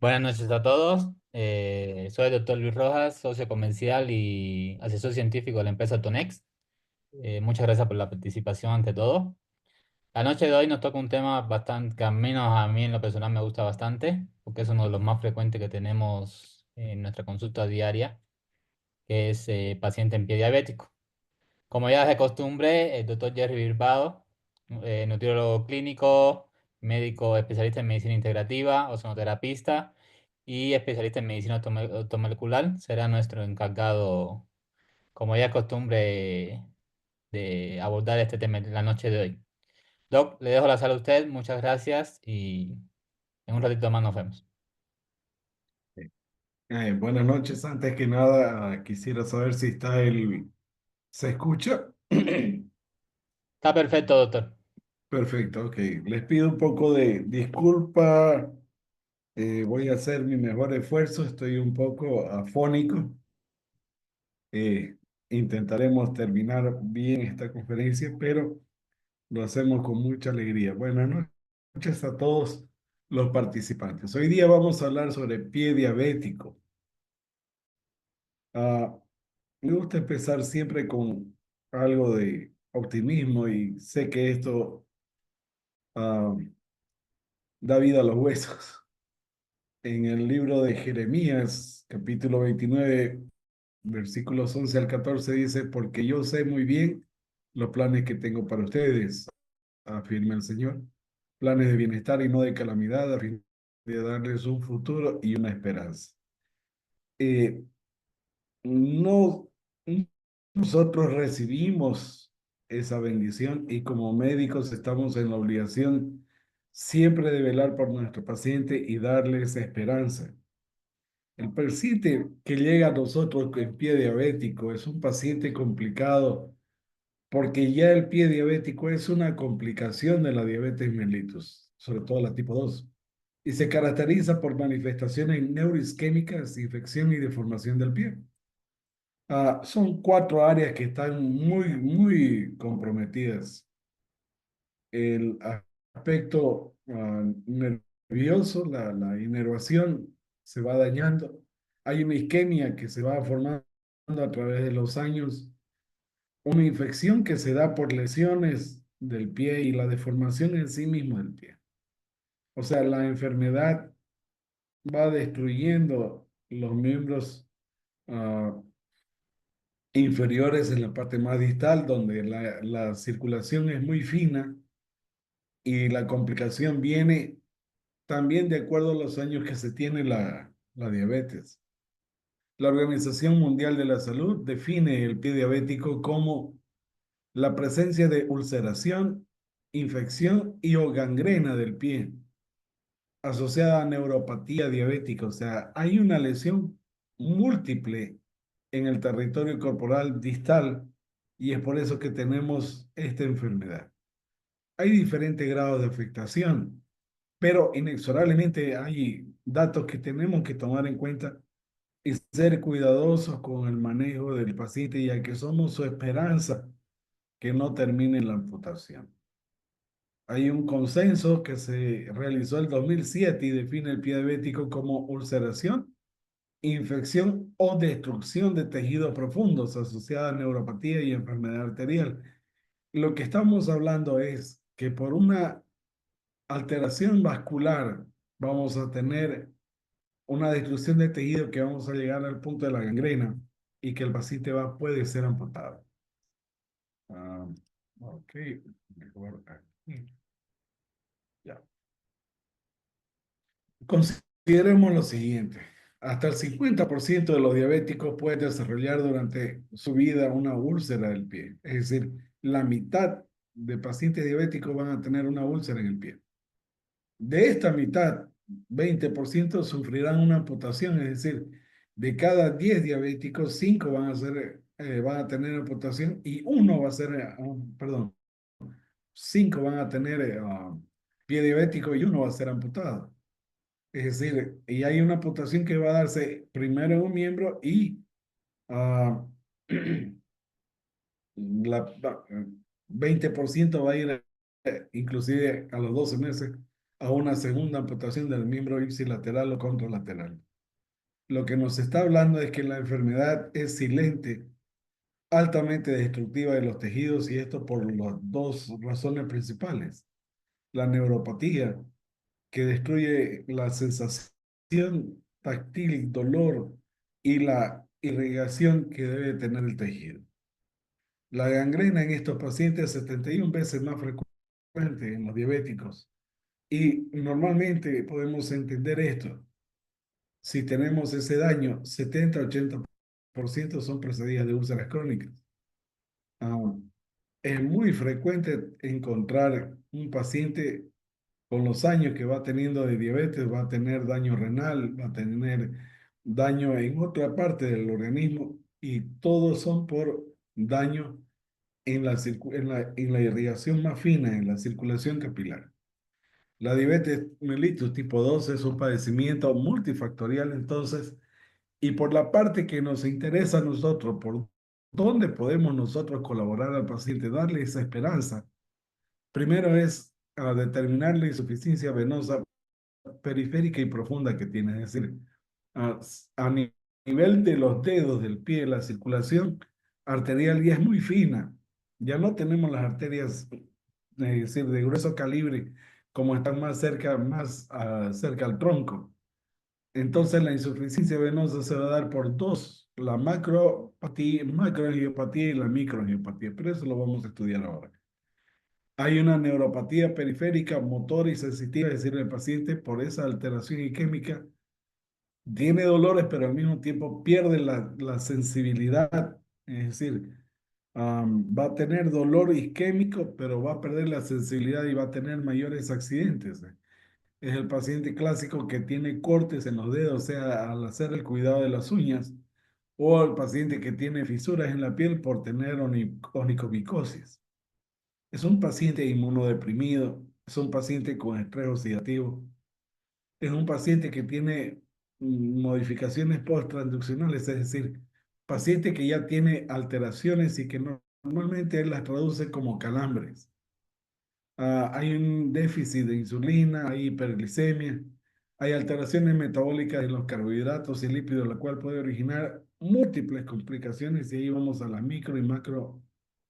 Buenas noches a todos. Soy el doctor Luis Rojas, socio comercial y asesor científico de la empresa Tonex. Muchas gracias por la participación ante todo. La noche de hoy nos toca un tema bastante que al menos a mí en lo personal me gusta bastante, porque es uno de los más frecuentes que tenemos en nuestra consulta diaria, que es paciente en pie diabético. Como ya es de costumbre, el doctor Jerry Birbado, nutriólogo clínico, médico especialista en medicina integrativa, ozonoterapista y especialista en medicina automolecular, será nuestro encargado, como ya es costumbre, de abordar este tema en la noche de hoy. Doc, le dejo la sala a usted, muchas gracias y en un ratito más nos vemos. Buenas noches. Antes que nada, quisiera saber si está el... ¿Se escucha? Está perfecto, doctor. Perfecto, ok. Les pido un poco de disculpa. Voy a hacer mi mejor esfuerzo. Estoy un poco afónico. Eh, Intentaremos terminar bien esta conferencia, pero lo hacemos con mucha alegría. Buenas noches a todos los participantes. Hoy día vamos a hablar sobre pie diabético. Ah, Me gusta empezar siempre con algo de optimismo y sé que esto ah, da vida a los huesos. En el libro de Jeremías, capítulo 29, versículos 11 al 14 dice, porque yo sé muy bien los planes que tengo para ustedes, afirma el Señor, planes de bienestar y no de calamidad, a fin de darles un futuro y una esperanza. Eh, no, nosotros recibimos esa bendición y como médicos estamos en la obligación siempre de velar por nuestro paciente y darles esperanza. El paciente que llega a nosotros en pie diabético es un paciente complicado porque ya el pie diabético es una complicación de la diabetes mellitus, sobre todo la tipo 2, y se caracteriza por manifestaciones neuroisquémicas, infección y deformación del pie. Son cuatro áreas que están muy comprometidas. El aspecto nervioso, la inervación se va dañando. Hay una isquemia que se va formando a través de los años, una infección que se da por lesiones del pie y la deformación en sí mismo del pie. O sea, la enfermedad va destruyendo los miembros ah, inferiores en la parte más distal, donde la circulación es muy fina y la complicación viene también de acuerdo a los años que se tiene la diabetes. La Organización Mundial de la Salud define el pie diabético como la presencia de ulceración, infección y o gangrena del pie asociada a neuropatía diabética. O sea, hay una lesión múltiple en el territorio corporal distal y es por eso que tenemos esta enfermedad. Hay diferentes grados de afectación, pero inexorablemente hay datos que tenemos que tomar en cuenta y ser cuidadosos con el manejo del paciente, ya que somos su esperanza que no termine en la amputación. Hay un consenso que se realizó el 2007 y define el pie diabético como ulceración, infección o destrucción de tejidos profundos asociada a neuropatía y enfermedad arterial. Lo que estamos hablando es que por una alteración vascular vamos a tener una destrucción de tejido que vamos a llegar al punto de la gangrena y que el paciente puede ser amputado. Ah, ok, mejor aquí. Ya. Consideremos lo siguiente. Hasta el 50% de los diabéticos puede desarrollar durante su vida una úlcera del pie. Es decir, la mitad de pacientes diabéticos van a tener una úlcera en el pie. De esta mitad, 20% sufrirán una amputación, es decir, de cada 10 diabéticos, 5 van a tener amputación y uno va a ser, perdón, 5 van a tener pie diabético y uno va a ser amputado. Es decir, y hay una amputación que va a darse primero en un miembro y ah, la, 20% va a ir inclusive a los 12 meses a una segunda amputación del miembro ipsilateral o contralateral. Lo que nos está hablando es que la enfermedad es silente, altamente destructiva de los tejidos y esto por las dos razones principales. La neuropatía, que destruye la sensación táctil, dolor y la irrigación que debe tener el tejido. La gangrena en estos pacientes es 71 veces más frecuente en los diabéticos y normalmente podemos entender esto. Si tenemos ese daño, 70-80% son precedidas de úlceras crónicas. Ah, es muy frecuente encontrar un paciente con los años que va teniendo de diabetes, va a tener daño renal, va a tener daño en otra parte del organismo y todos son por daño en la irrigación más fina, en la circulación capilar. La diabetes mellitus tipo 2 es un padecimiento multifactorial entonces, y por la parte que nos interesa a nosotros, por dónde podemos nosotros colaborar al paciente, darle esa esperanza. Primero es determinar la insuficiencia venosa periférica y profunda que tiene, es decir, a, a nivel de los dedos del pie, la circulación arterial ya es muy fina. Ya no tenemos las arterias, es decir, de grueso calibre, como están más cerca, cerca al tronco. Entonces la insuficiencia venosa se va a dar por dos, la macroangiopatía y la microangiopatía, pero eso lo vamos a estudiar ahora. Hay una neuropatía periférica, motora y sensitiva, es decir, el paciente por esa alteración isquémica tiene dolores, pero al mismo tiempo pierde la sensibilidad, es decir, va a tener dolor isquémico, pero va a perder la sensibilidad y va a tener mayores accidentes. Es el paciente clásico que tiene cortes en los dedos, o sea, al hacer el cuidado de las uñas, o el paciente que tiene fisuras en la piel por tener onicomicosis. Es un paciente inmunodeprimido, es un paciente con estrés oxidativo, es un paciente que tiene modificaciones posttransduccionales, es decir, paciente que ya tiene alteraciones y que normalmente él las traduce como calambres. Hay un déficit de insulina, hay hiperglicemia, hay alteraciones metabólicas en los carbohidratos y lípidos, lo cual puede originar múltiples complicaciones y ahí vamos a las micro y macro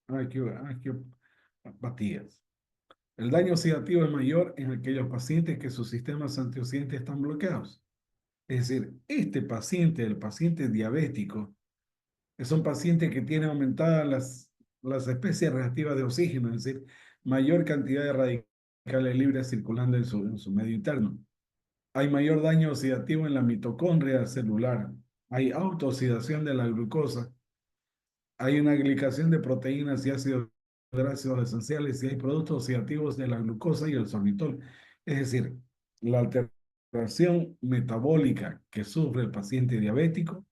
angiopatías. El daño oxidativo es mayor en aquellos pacientes que sus sistemas antioxidantes están bloqueados. Es decir, este paciente, el paciente diabético, es un paciente que tiene aumentadas las especies reactivas de oxígeno, es decir, mayor cantidad de radicales libres circulando en su medio interno. Hay mayor daño oxidativo en la mitocondria celular. Hay autooxidación de la glucosa. Hay una glicación de proteínas y ácidos grasos esenciales y hay productos oxidativos de la glucosa y el sorbitol. Es decir, la alteración metabólica que sufre el paciente diabético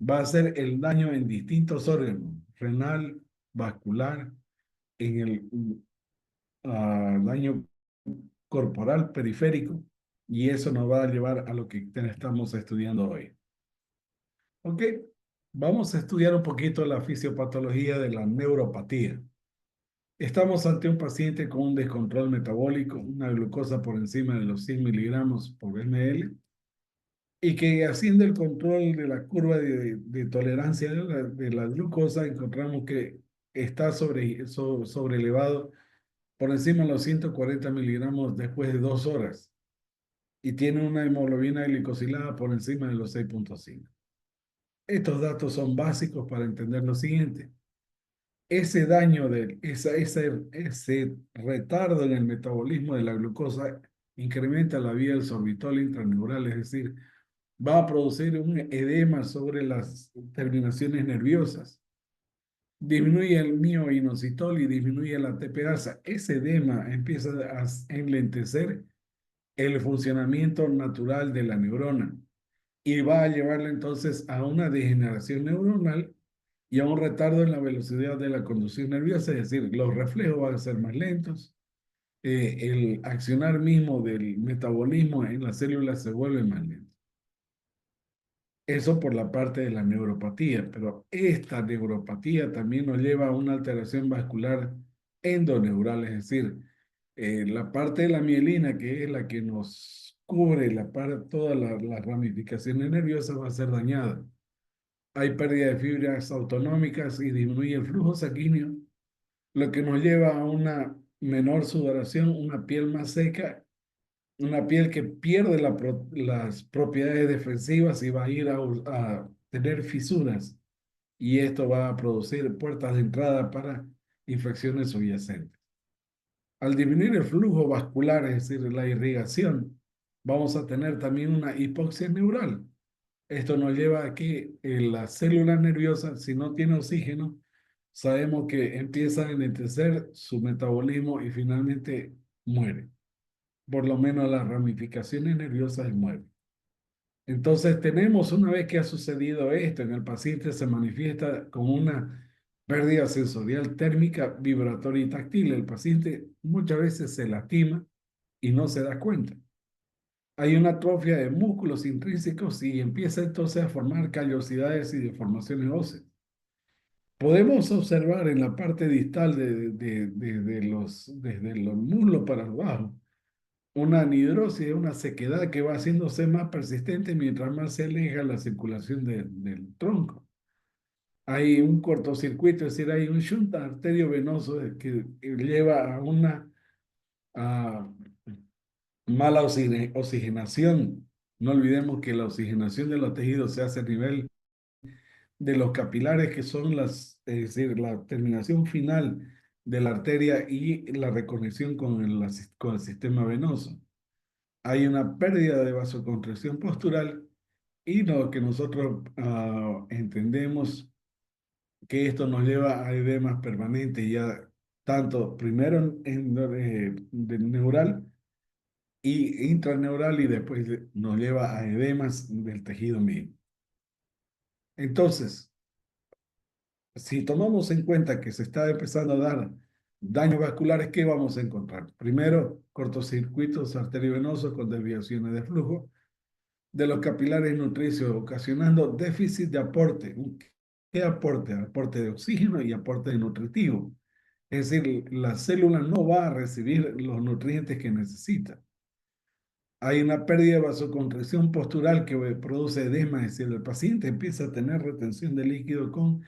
va a hacer el daño en distintos órganos, renal, vascular, en el daño corporal periférico, y eso nos va a llevar a lo que estamos estudiando hoy. Ok, vamos a estudiar un poquito la fisiopatología de la neuropatía. Estamos ante un paciente con un descontrol metabólico, una glucosa por encima de los 100 miligramos por ml, y que haciendo el control de la curva de tolerancia de la glucosa, encontramos que está sobrelevado por encima de los 140 miligramos después de 2 horas y tiene una hemoglobina glicosilada por encima de los 6,5. Estos datos son básicos para entender lo siguiente. Ese daño, ese retardo en el metabolismo de la glucosa incrementa la vía del sorbitol intraneural, es decir, va a producir un edema sobre las terminaciones nerviosas. Disminuye el mioinositol y disminuye la TPasa. Ese edema empieza a enlentecer el funcionamiento natural de la neurona y va a llevarla entonces a una degeneración neuronal y a un retardo en la velocidad de la conducción nerviosa, es decir, los reflejos van a ser más lentos, el accionar mismo del metabolismo en las células se vuelve más lento. Eso por la parte de la neuropatía, pero esta neuropatía también nos lleva a una alteración vascular endoneural, es decir, la parte de la mielina, que es la que nos cubre todas las ramificaciones nerviosas, va a ser dañada. Hay pérdida de fibras autonómicas y disminuye el flujo sanguíneo, lo que nos lleva a una menor sudoración, una piel más seca, una piel que pierde las propiedades defensivas y va a ir a tener fisuras. Y esto va a producir puertas de entrada para infecciones subyacentes. Al disminuir el flujo vascular, es decir, la irrigación, vamos a tener también una hipoxia neural. Esto nos lleva a que las células nerviosas, si no tiene oxígeno, sabemos que empieza a enlentecer su metabolismo y finalmente muere. Por lo menos las ramificaciones nerviosas mueren. Entonces tenemos, una vez que ha sucedido esto, en el paciente se manifiesta con una pérdida sensorial térmica, vibratoria y táctil. El paciente muchas veces se lastima y no se da cuenta. Hay una atrofia de músculos intrínsecos y empieza entonces a formar callosidades y deformaciones óseas. Podemos observar en la parte distal desde los muslos para abajo una anhidrosis, una sequedad que va haciéndose más persistente mientras más se aleja la circulación del tronco. Hay un cortocircuito, es decir, hay un shunt arteriovenoso que lleva a una a mala oxigenación. No olvidemos que la oxigenación de los tejidos se hace a nivel de los capilares, que son es decir, la terminación final de la arteria y la reconexión con el sistema venoso. Hay una pérdida de vasoconstricción postural y lo que nosotros entendemos que esto nos lleva a edemas permanentes ya tanto primero de neural y intraneural y después nos lleva a edemas del tejido mismo. Entonces, si tomamos en cuenta que se está empezando a dar daños vasculares, ¿qué vamos a encontrar? Primero, cortocircuitos arteriovenosos con desviaciones de flujo de los capilares nutricios, ocasionando déficit de aporte. ¿Qué aporte? Aporte de oxígeno y aporte de nutritivo. Es decir, la célula no va a recibir los nutrientes que necesita. Hay una pérdida de vasoconstricción postural que produce edema, es decir, el paciente empieza a tener retención de líquido con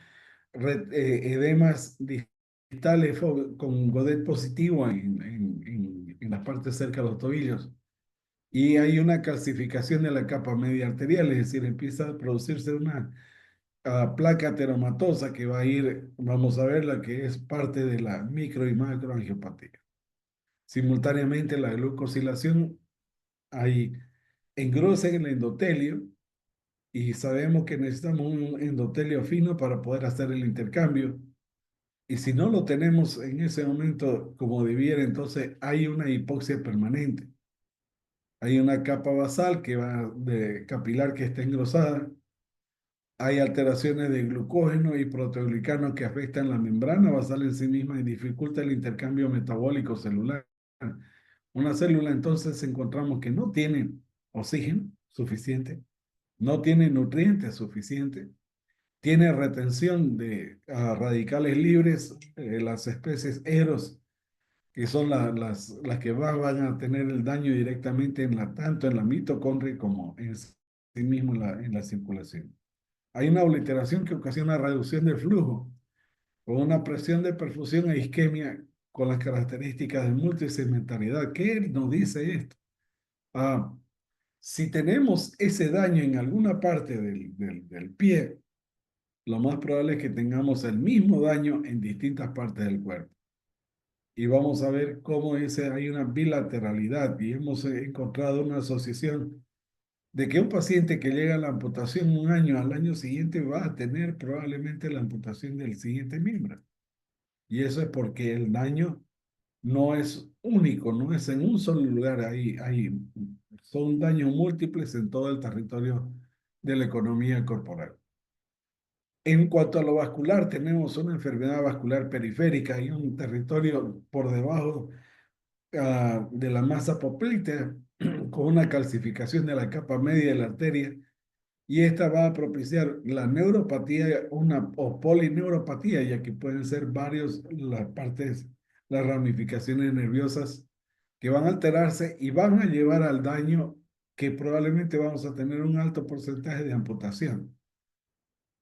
edemas distales con Godet positivo en las partes cerca de los tobillos. Y hay una calcificación de la capa media arterial, es decir, empieza a producirse una placa ateromatosa que va a ir, vamos a ver, la que es parte de la micro y macroangiopatía. Simultáneamente, la glucosilación, hay engrose en el endotelio y sabemos que necesitamos un endotelio fino para poder hacer el intercambio. Y si no lo tenemos en ese momento como debiera, entonces hay una hipoxia permanente. Hay una capa basal que va de capilar que está engrosada. Hay alteraciones de glucógeno y proteoglicano que afectan la membrana basal en sí misma y dificulta el intercambio metabólico celular. Una célula entonces encontramos que no tiene oxígeno suficiente, no tiene nutrientes suficientes, tiene retención de radicales libres, las especies Eros, que son las que van a tener el daño directamente tanto en la mitocondria como en sí mismo en la circulación. Hay una obliteración que ocasiona reducción del flujo, con una presión de perfusión e isquemia con las características de multisegmentariedad. ¿Qué nos dice esto? Ah, si tenemos ese daño en alguna parte del pie, lo más probable es que tengamos el mismo daño en distintas partes del cuerpo. Y vamos a ver cómo hay una bilateralidad y hemos encontrado una asociación de que un paciente que llega a la amputación un año, al año siguiente va a tener probablemente la amputación del siguiente miembro. Y eso es porque el daño no es único, no es en un solo lugar, son daños múltiples en todo el territorio de la economía corporal. En cuanto a lo vascular, tenemos una enfermedad vascular periférica y un territorio por debajo de la masa poplítea con una calcificación de la capa media de la arteria y esta va a propiciar la neuropatía o polineuropatía, ya que pueden ser varios las partes, las ramificaciones nerviosas que van a alterarse y van a llevar al daño que probablemente vamos a tener un alto porcentaje de amputación.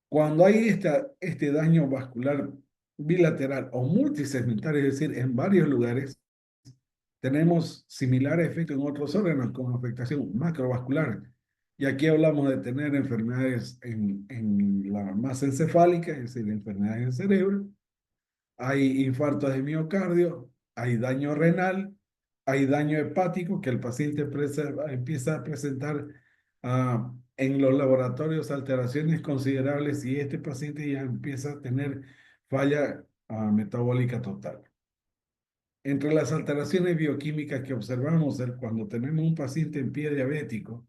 Cuando hay este daño vascular bilateral o multisegmental, es decir, en varios lugares, tenemos similar efecto en otros órganos con afectación macrovascular. Y aquí hablamos de tener enfermedades en la masa encefálica, es decir, enfermedades del cerebro. Hay infartos de miocardio, hay daño renal, hay daño hepático que el paciente empieza a presentar en los laboratorios alteraciones considerables y este paciente ya empieza a tener falla metabólica total. Entre las alteraciones bioquímicas que observamos cuando tenemos un paciente en pie diabético,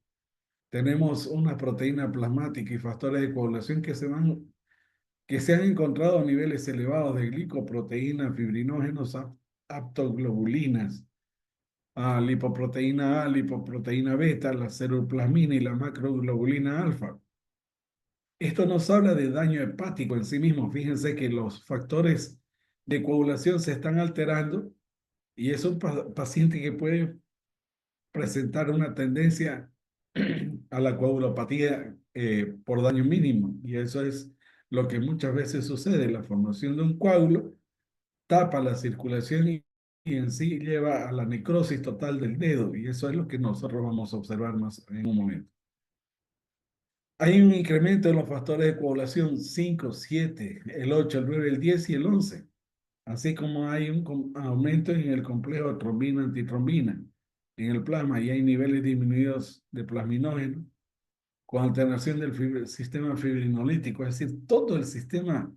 tenemos una proteína plasmática y factores de coagulación que se han encontrado a niveles elevados de glicoproteína, fibrinógenos, aptoglobulinas, lipoproteína A, lipoproteína beta, la ceruloplasmina y la macroglobulina alfa. Esto nos habla de daño hepático en sí mismo. Fíjense que los factores de coagulación se están alterando y es un paciente que puede presentar una tendencia a la coagulopatía por daño mínimo. Y eso es lo que muchas veces sucede. La formación de un coágulo tapa la circulación y en sí lleva a la necrosis total del dedo. Y eso es lo que nosotros vamos a observar más en un momento. Hay un incremento en los factores de coagulación 5, 7, el 8, el 9, el 10 y el 11, así como hay un aumento en el complejo trombina-antitrombina en el plasma y hay niveles disminuidos de plasminógeno con alteración del sistema fibrinolítico, es decir, todo el sistema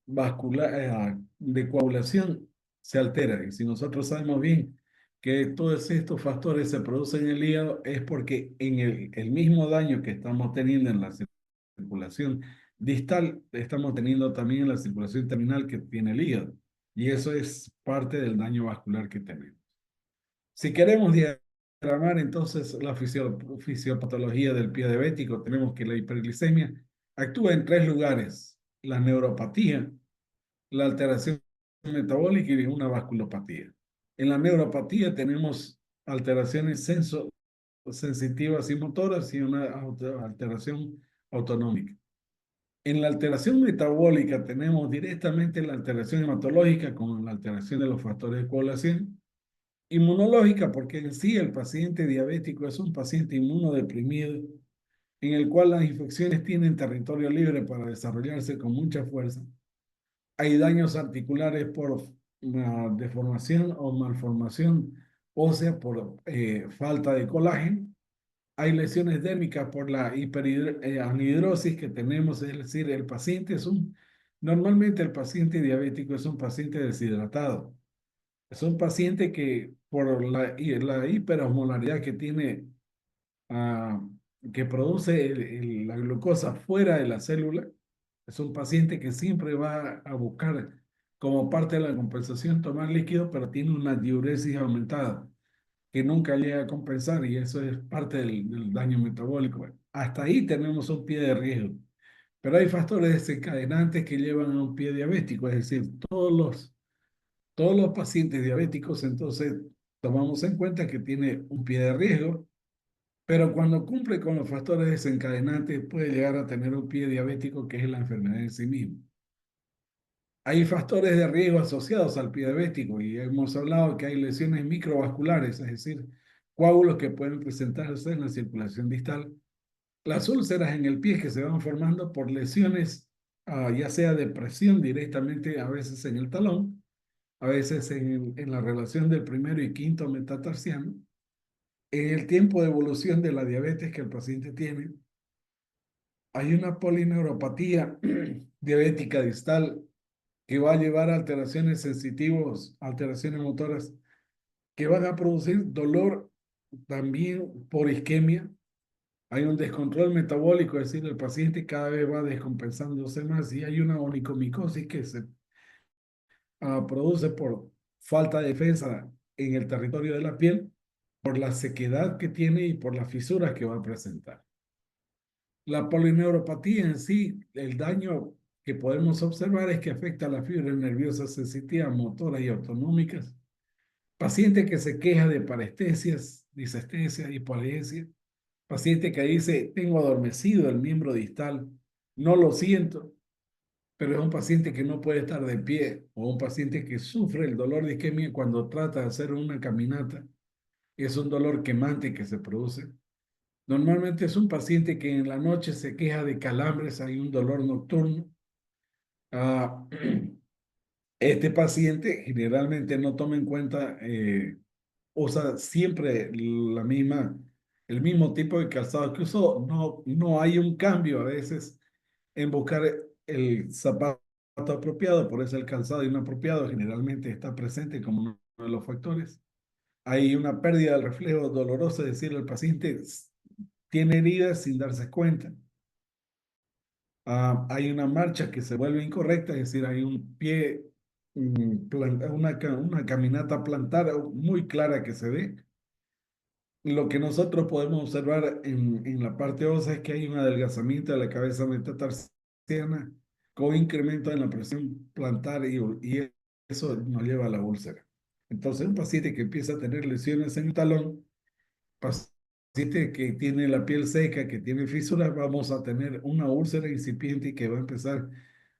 vascular de coagulación se altera. Y si nosotros sabemos bien que todos estos factores se producen en el hígado, es porque en el mismo daño que estamos teniendo en la circulación distal, estamos teniendo también en la circulación terminal que tiene el hígado. Y eso es parte del daño vascular que tenemos. Si queremos diagramar entonces la fisiopatología del pie diabético, tenemos que la hiperglicemia actúa en tres lugares: la neuropatía, la alteración metabólica y una vasculopatía. En la neuropatía tenemos alteraciones sensitivas y motoras y una alteración autonómica. En la alteración metabólica tenemos directamente la alteración hematológica con la alteración de los factores de coagulación. Inmunológica, porque en sí el paciente diabético es un paciente inmunodeprimido en el cual las infecciones tienen territorio libre para desarrollarse con mucha fuerza. Hay daños articulares por deformación o malformación ósea por falta de colágeno. Hay lesiones dérmicas por la hiperanhidrosis que tenemos, es decir, normalmente el paciente diabético es un paciente deshidratado. Es un paciente que por la hiperosmolaridad que tiene, ah, que produce la glucosa fuera de la célula, es un paciente que siempre va a buscar como parte de la compensación tomar líquido, pero tiene una diuresis aumentada que nunca llega a compensar y eso es parte del daño metabólico. Bueno, hasta ahí tenemos un pie de riesgo, pero hay factores desencadenantes que llevan a un pie diabético, es decir, todos los pacientes diabéticos, entonces tomamos en cuenta que tiene un pie de riesgo, pero cuando cumple con los factores desencadenantes puede llegar a tener un pie diabético que es la enfermedad en sí misma. Hay factores de riesgo asociados al pie diabético y hemos hablado que hay lesiones microvasculares, es decir, coágulos que pueden presentarse en la circulación distal, las úlceras en el pie que se van formando por lesiones, ya sea de presión directamente, a veces en el talón, a veces en la relación del primero y quinto metatarsiano, en el tiempo de evolución de la diabetes que el paciente tiene, hay una polineuropatía diabética distal que va a llevar a alteraciones sensitivas, alteraciones motoras, que van a producir dolor también por isquemia. Hay un descontrol metabólico, es decir, el paciente cada vez va descompensándose más y hay una onicomicosis que se produce por falta de defensa en el territorio de la piel por la sequedad que tiene y por las fisuras que va a presentar. La polineuropatía en sí, el daño que podemos observar es que afecta a las fibras nerviosas sensitivas, motoras y autonómicas. Paciente que se queja de parestesias, disestesia, hipoalergia. Paciente que dice, tengo adormecido el miembro distal, no lo siento, pero es un paciente que no puede estar de pie, o un paciente que sufre el dolor de isquemia cuando trata de hacer una caminata. Es un dolor quemante que se produce. Normalmente es un paciente que en la noche se queja de calambres, hay un dolor nocturno. Ah, este paciente generalmente no toma en cuenta, usa siempre el mismo tipo de calzado que usó. No hay un cambio a veces en buscar el zapato apropiado, por eso el calzado inapropiado generalmente está presente como uno de los factores. Hay una pérdida del reflejo doloroso, es decir, el paciente tiene heridas sin darse cuenta. Hay una marcha que se vuelve incorrecta, es decir, hay un pie, una caminata plantar muy clara que se ve. Lo que nosotros podemos observar en la parte ósea es que hay un adelgazamiento de la cabeza metatarsiana con incremento en la presión plantar y eso nos lleva a la úlcera. Entonces, un paciente que empieza a tener lesiones en el talón, paciente que tiene la piel seca, que tiene fisuras, vamos a tener una úlcera incipiente y que va a empezar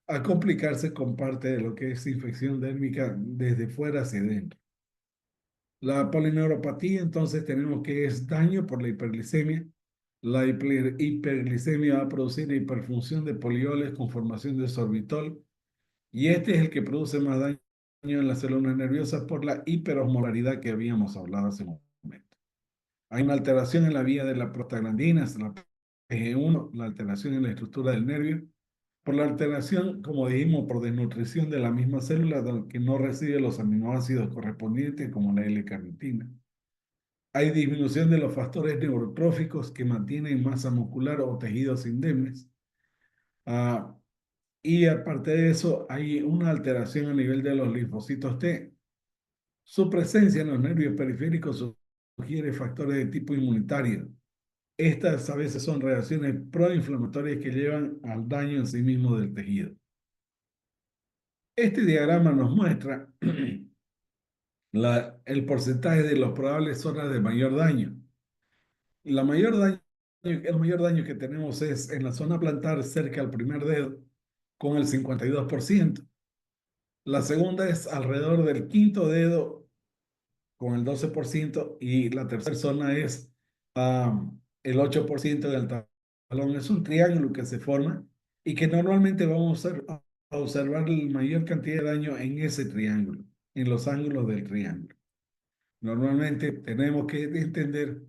a complicarse con parte de lo que es infección dérmica desde fuera hacia adentro. La polineuropatía, entonces, tenemos que es daño por la hiperglicemia. La hiperglicemia va a producir hiperfunción de polioles con formación de sorbitol, y este es el que produce más daño en las células nerviosas por la hiperosmolaridad que habíamos hablado hace un momento. Hay una alteración en la vía de la prostaglandinas, la PG1, la alteración en la estructura del nervio, por la alteración, como dijimos, por desnutrición de la misma célula que no recibe los aminoácidos correspondientes como la L-carnitina. Hay disminución de los factores neurotróficos que mantienen masa muscular o tejidos indemnes. Ah, y aparte de eso, hay una alteración a nivel de los linfocitos T. Su presencia en los nervios periféricos sugiere factores de tipo inmunitario. Estas a veces son reacciones proinflamatorias que llevan al daño en sí mismo del tejido. Este diagrama nos muestra el porcentaje de las probables zonas de mayor daño. El mayor daño que tenemos es en la zona plantar cerca al primer dedo, con el 52%. La segunda es alrededor del quinto dedo, con el 12%. Y la tercera zona es el 8% del talón. Es un triángulo que se forma y que normalmente vamos a observar la mayor cantidad de daño en ese triángulo, en los ángulos del triángulo. Normalmente tenemos que entender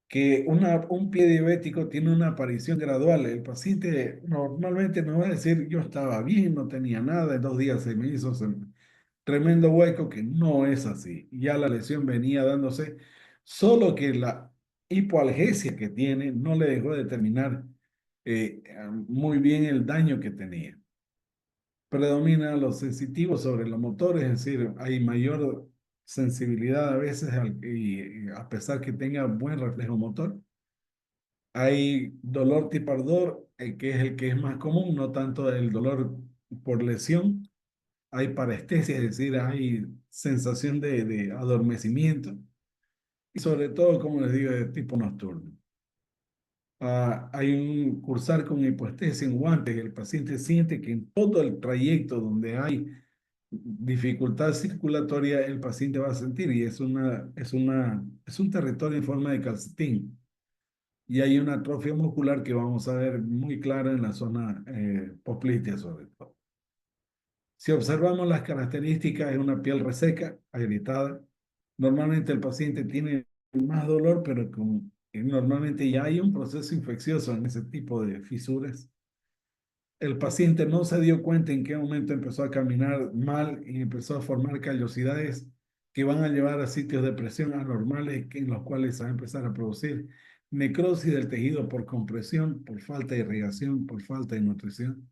que un pie diabético tiene una aparición gradual. El paciente normalmente no va a decir, yo estaba bien, no tenía nada, en 2 días se me hizo tremendo hueco, que no es así. Ya la lesión venía dándose, solo que la hipoalgesia que tiene no le dejó determinar muy bien el daño que tenía. Predomina los sensitivos sobre los motores, es decir, hay mayor sensibilidad a veces y a pesar que tenga buen reflejo motor. Hay dolor tipo ardor, que es el que es más común, no tanto el dolor por lesión. Hay parestesia, es decir, hay sensación de adormecimiento. Y sobre todo, como les digo, de tipo nocturno. Hay un cursar con hipoestesia en guantes. El paciente siente que en todo el trayecto donde hay dificultad circulatoria, el paciente va a sentir, y es un territorio en forma de calcetín. Y hay una atrofia muscular que vamos a ver muy clara en la zona poplitea sobre todo. Si observamos las características, es una piel reseca, agrietada. Normalmente el paciente tiene más dolor, pero normalmente ya hay un proceso infeccioso en ese tipo de fisuras. El paciente no se dio cuenta en qué momento empezó a caminar mal y empezó a formar callosidades que van a llevar a sitios de presión anormales en los cuales se va a empezar a producir necrosis del tejido por compresión, por falta de irrigación, por falta de nutrición,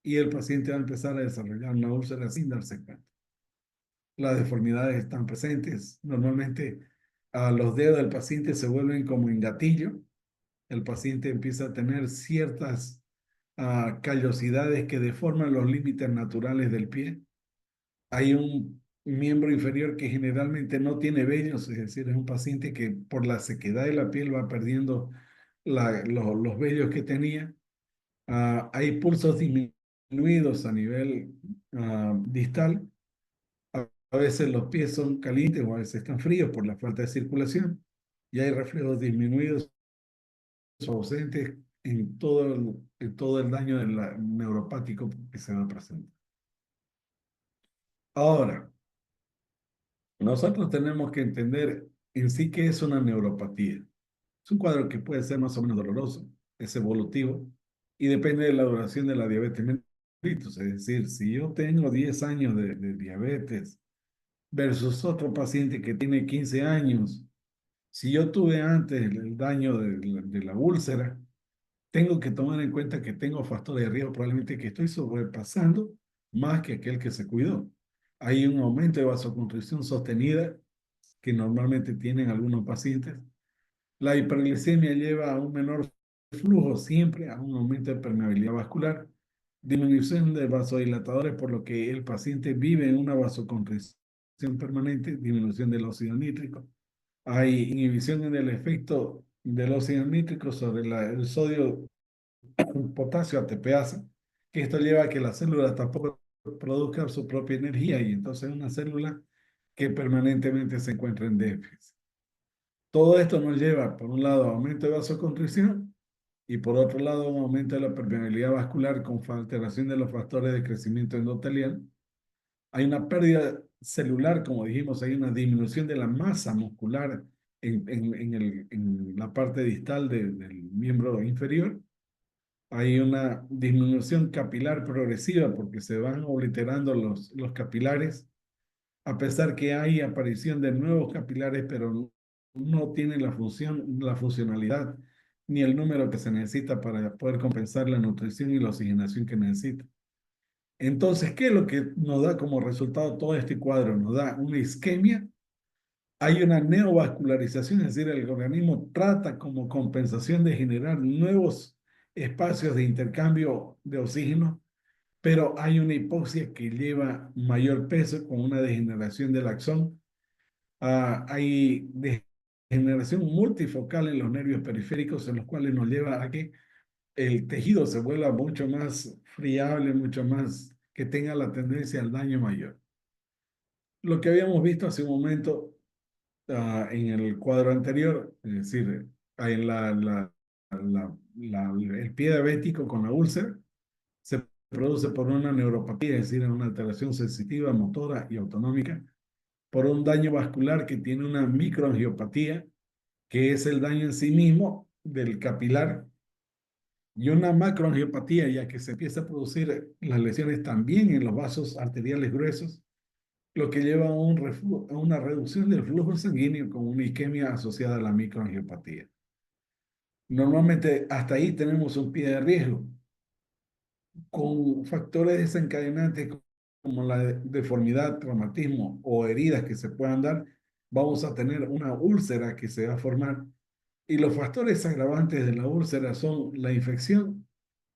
y el paciente va a empezar a desarrollar una úlcera sin darse cuenta. las deformidades están presentes. Normalmente los dedos del paciente se vuelven como en gatillo. El paciente empieza a tener ciertas callosidades que deforman los límites naturales del pie. Hay un miembro inferior que generalmente no tiene vellos, es decir, es un paciente que por la sequedad de la piel va perdiendo los vellos que tenía. Hay pulsos disminuidos a nivel distal. A veces los pies son calientes o a veces están fríos por la falta de circulación. Y hay reflejos disminuidos o ausentes en todo el daño neuropático que se va a presentar. Ahora, nosotros tenemos que entender en sí qué es una neuropatía. Es un cuadro que puede ser más o menos doloroso, es evolutivo y depende de la duración de la diabetes mellitus. Es decir, si yo tengo 10 años de diabetes versus otro paciente que tiene 15 años, si yo tuve antes el daño de la úlcera, tengo que tomar en cuenta que tengo factores de riesgo, probablemente que estoy sobrepasando más que aquel que se cuidó. Hay un aumento de vasoconstricción sostenida que normalmente tienen algunos pacientes. La hiperglicemia lleva a un menor flujo siempre, a un aumento de permeabilidad vascular, disminución de vasodilatadores, por lo que el paciente vive en una vasoconstricción permanente, disminución del óxido nítrico. Hay inhibición en el efecto del óxido nítrico sobre el sodio potasio ATPasa, que esto lleva a que la célula tampoco produzca su propia energía y entonces es una célula que permanentemente se encuentra en déficit. Todo esto nos lleva, por un lado, a aumento de vasoconstricción y por otro lado, a un aumento de la permeabilidad vascular con alteración de los factores de crecimiento endotelial. Hay una pérdida celular, como dijimos, hay una disminución de la masa muscular en la parte distal del miembro inferior. Hay una disminución capilar progresiva porque se van obliterando los capilares, a pesar que hay aparición de nuevos capilares, pero no tienen la función, la funcionalidad ni el número que se necesita para poder compensar la nutrición y la oxigenación que necesita. Entonces, ¿qué es lo que nos da como resultado todo este cuadro? Nos da una isquemia, hay una neovascularización, es decir, el organismo trata como compensación de generar nuevos espacios de intercambio de oxígeno, pero hay una hipoxia que lleva mayor peso con una degeneración del axón. Hay degeneración multifocal en los nervios periféricos, en los cuales nos lleva a que el tejido se vuelva mucho más friable, mucho más que tenga la tendencia al daño mayor. Lo que habíamos visto hace un momento en el cuadro anterior, es decir, en el pie diabético con la úlcera, se produce por una neuropatía, es decir, una alteración sensitiva, motora y autonómica, por un daño vascular que tiene una microangiopatía, que es el daño en sí mismo del capilar, y una macroangiopatía, ya que se empieza a producir las lesiones también en los vasos arteriales gruesos, lo que lleva a a una reducción del flujo sanguíneo con una isquemia asociada a la microangiopatía. Normalmente hasta ahí tenemos un pie de riesgo, con factores desencadenantes como la deformidad, traumatismo o heridas que se puedan dar, vamos a tener una úlcera que se va a formar. Y los factores agravantes de la úlcera son la infección,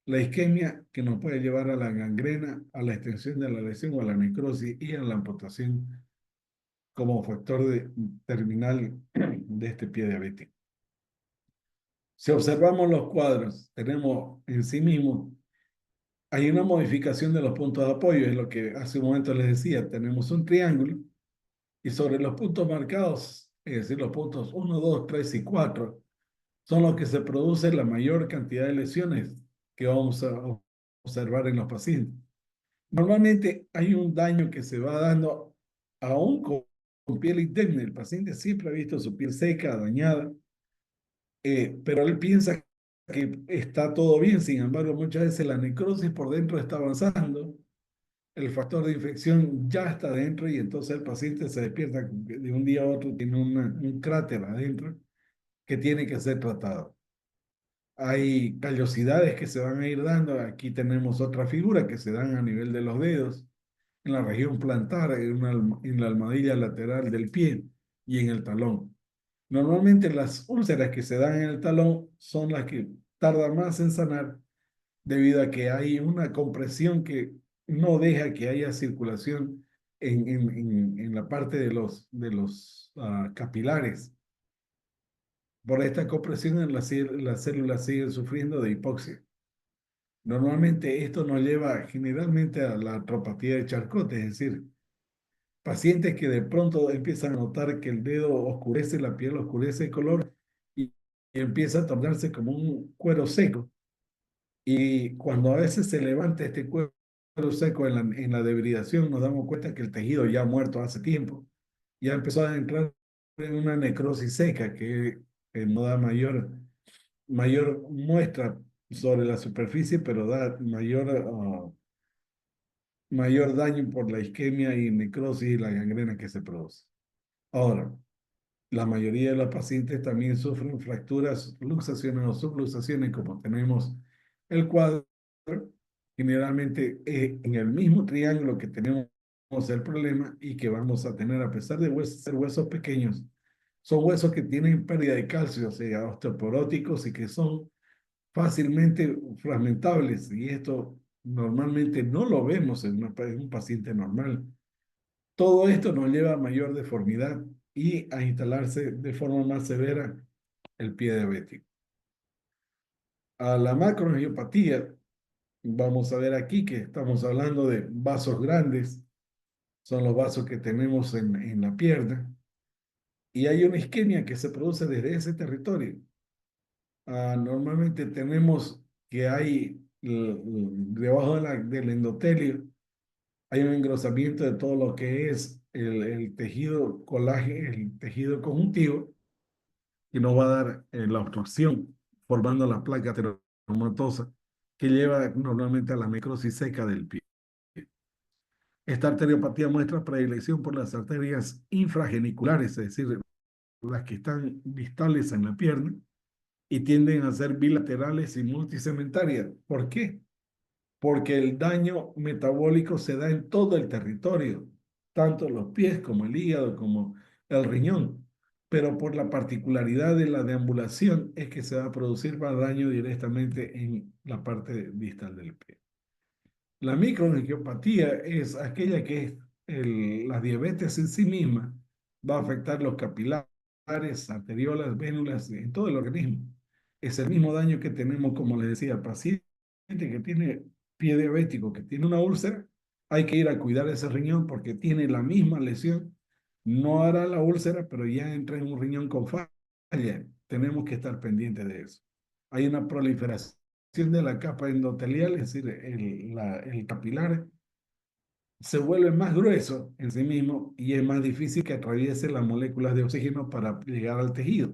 la isquemia, que nos puede llevar a la gangrena, a la extensión de la lesión o a la necrosis y a la amputación como factor terminal de este pie diabético. Si observamos los cuadros, tenemos en sí mismo, hay una modificación de los puntos de apoyo, es lo que hace un momento les decía, tenemos un triángulo y sobre los puntos marcados, es decir, los puntos 1, 2, 3 y 4, son los que se produce la mayor cantidad de lesiones que vamos a observar en los pacientes. Normalmente hay un daño que se va dando aún con piel interna. El paciente siempre ha visto su piel seca, dañada, pero él piensa que está todo bien. Sin embargo, muchas veces la necrosis por dentro está avanzando, el factor de infección ya está dentro y entonces el paciente se despierta de un día a otro, tiene un cráter adentro que tiene que ser tratado. Hay callosidades que se van a ir dando. Aquí tenemos otra figura que se dan a nivel de los dedos. en la región plantar, en la almohadilla lateral del pie y en el talón. Normalmente las úlceras que se dan en el talón son las que tardan más en sanar debido a que hay una compresión que no deja que haya circulación en la parte de los capilares. Por esta compresión las células siguen sufriendo de hipoxia. Normalmente esto nos lleva generalmente a la artropatía de Charcot, es decir, pacientes que de pronto empiezan a notar que el dedo oscurece, la piel oscurece de color y empieza a tornarse como un cuero seco. Y cuando a veces se levanta este cuero seco en la debridación, nos damos cuenta que el tejido ya ha muerto hace tiempo. Ya empezó a entrar en una necrosis seca que no da mayor muestra sobre la superficie, pero da mayor daño por la isquemia y necrosis y la gangrena que se produce. Ahora, la mayoría de los pacientes también sufren fracturas, luxaciones o subluxaciones, como tenemos el cuadro, generalmente en el mismo triángulo que tenemos el problema y que vamos a tener, a pesar de ser huesos pequeños, son huesos que tienen pérdida de calcio, o sea, osteoporóticos y que son fácilmente fragmentables y esto normalmente no lo vemos en un paciente normal. Todo esto nos lleva a mayor deformidad y a instalarse de forma más severa el pie diabético. A la macroangiopatía, vamos a ver aquí que estamos hablando de vasos grandes, son los vasos que tenemos en la pierna, y hay una isquemia que se produce desde ese territorio. Normalmente tenemos que hay debajo del endotelio, hay un engrosamiento de todo lo que es el tejido colágeno, el tejido conjuntivo, y nos va a dar la obstrucción, formando la placa ateromatosa, que lleva normalmente a la necrosis seca del pie. Esta arteriopatía muestra predilección por las arterias infrageniculares, es decir, las que están distales en la pierna, y tienden a ser bilaterales y multisegmentarias. ¿Por qué? Porque el daño metabólico se da en todo el territorio, tanto los pies como el hígado, como el riñón. Pero por la particularidad de la deambulación es que se va a producir más daño directamente en la parte distal del pie. La microangiopatía es aquella que es la diabetes en sí misma, va a afectar los capilares, arteriolas, vénulas, en todo el organismo. Es el mismo daño que tenemos, como les decía, paciente que tiene pie diabético, que tiene una úlcera, hay que ir a cuidar ese riñón porque tiene la misma lesión. No hará la úlcera, pero ya entra en un riñón con falla. Tenemos que estar pendientes de eso. Hay una proliferación de la capa endotelial, es decir, el capilar se vuelve más grueso en sí mismo y es más difícil que atraviese las moléculas de oxígeno para llegar al tejido.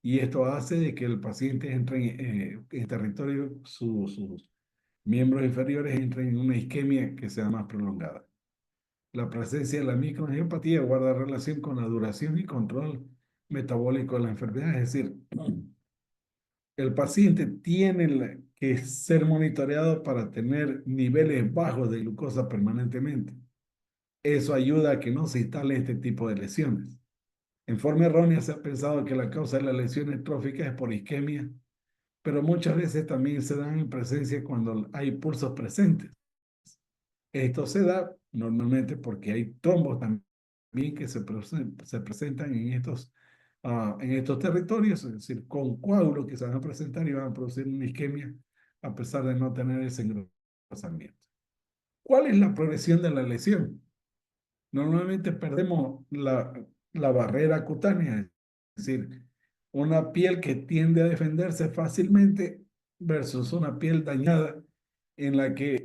Y esto hace de que el paciente entre en territorio, sus miembros inferiores entren en una isquemia que sea más prolongada. La presencia de la microangiopatía guarda relación con la duración y control metabólico de la enfermedad, es decir, el paciente tiene que ser monitoreado para tener niveles bajos de glucosa permanentemente. Eso ayuda a que no se instale este tipo de lesiones. En forma errónea se ha pensado que la causa de las lesiones tróficas es por isquemia, pero muchas veces también se dan en presencia cuando hay pulsos presentes. Esto se da normalmente porque hay trombos también que se presentan en estos territorios, es decir, con coágulos que se van a presentar y van a producir una isquemia a pesar de no tener ese engrosamiento. ¿Cuál es la progresión de la lesión? Normalmente perdemos la barrera cutánea, es decir, una piel que tiende a defenderse fácilmente versus una piel dañada en la que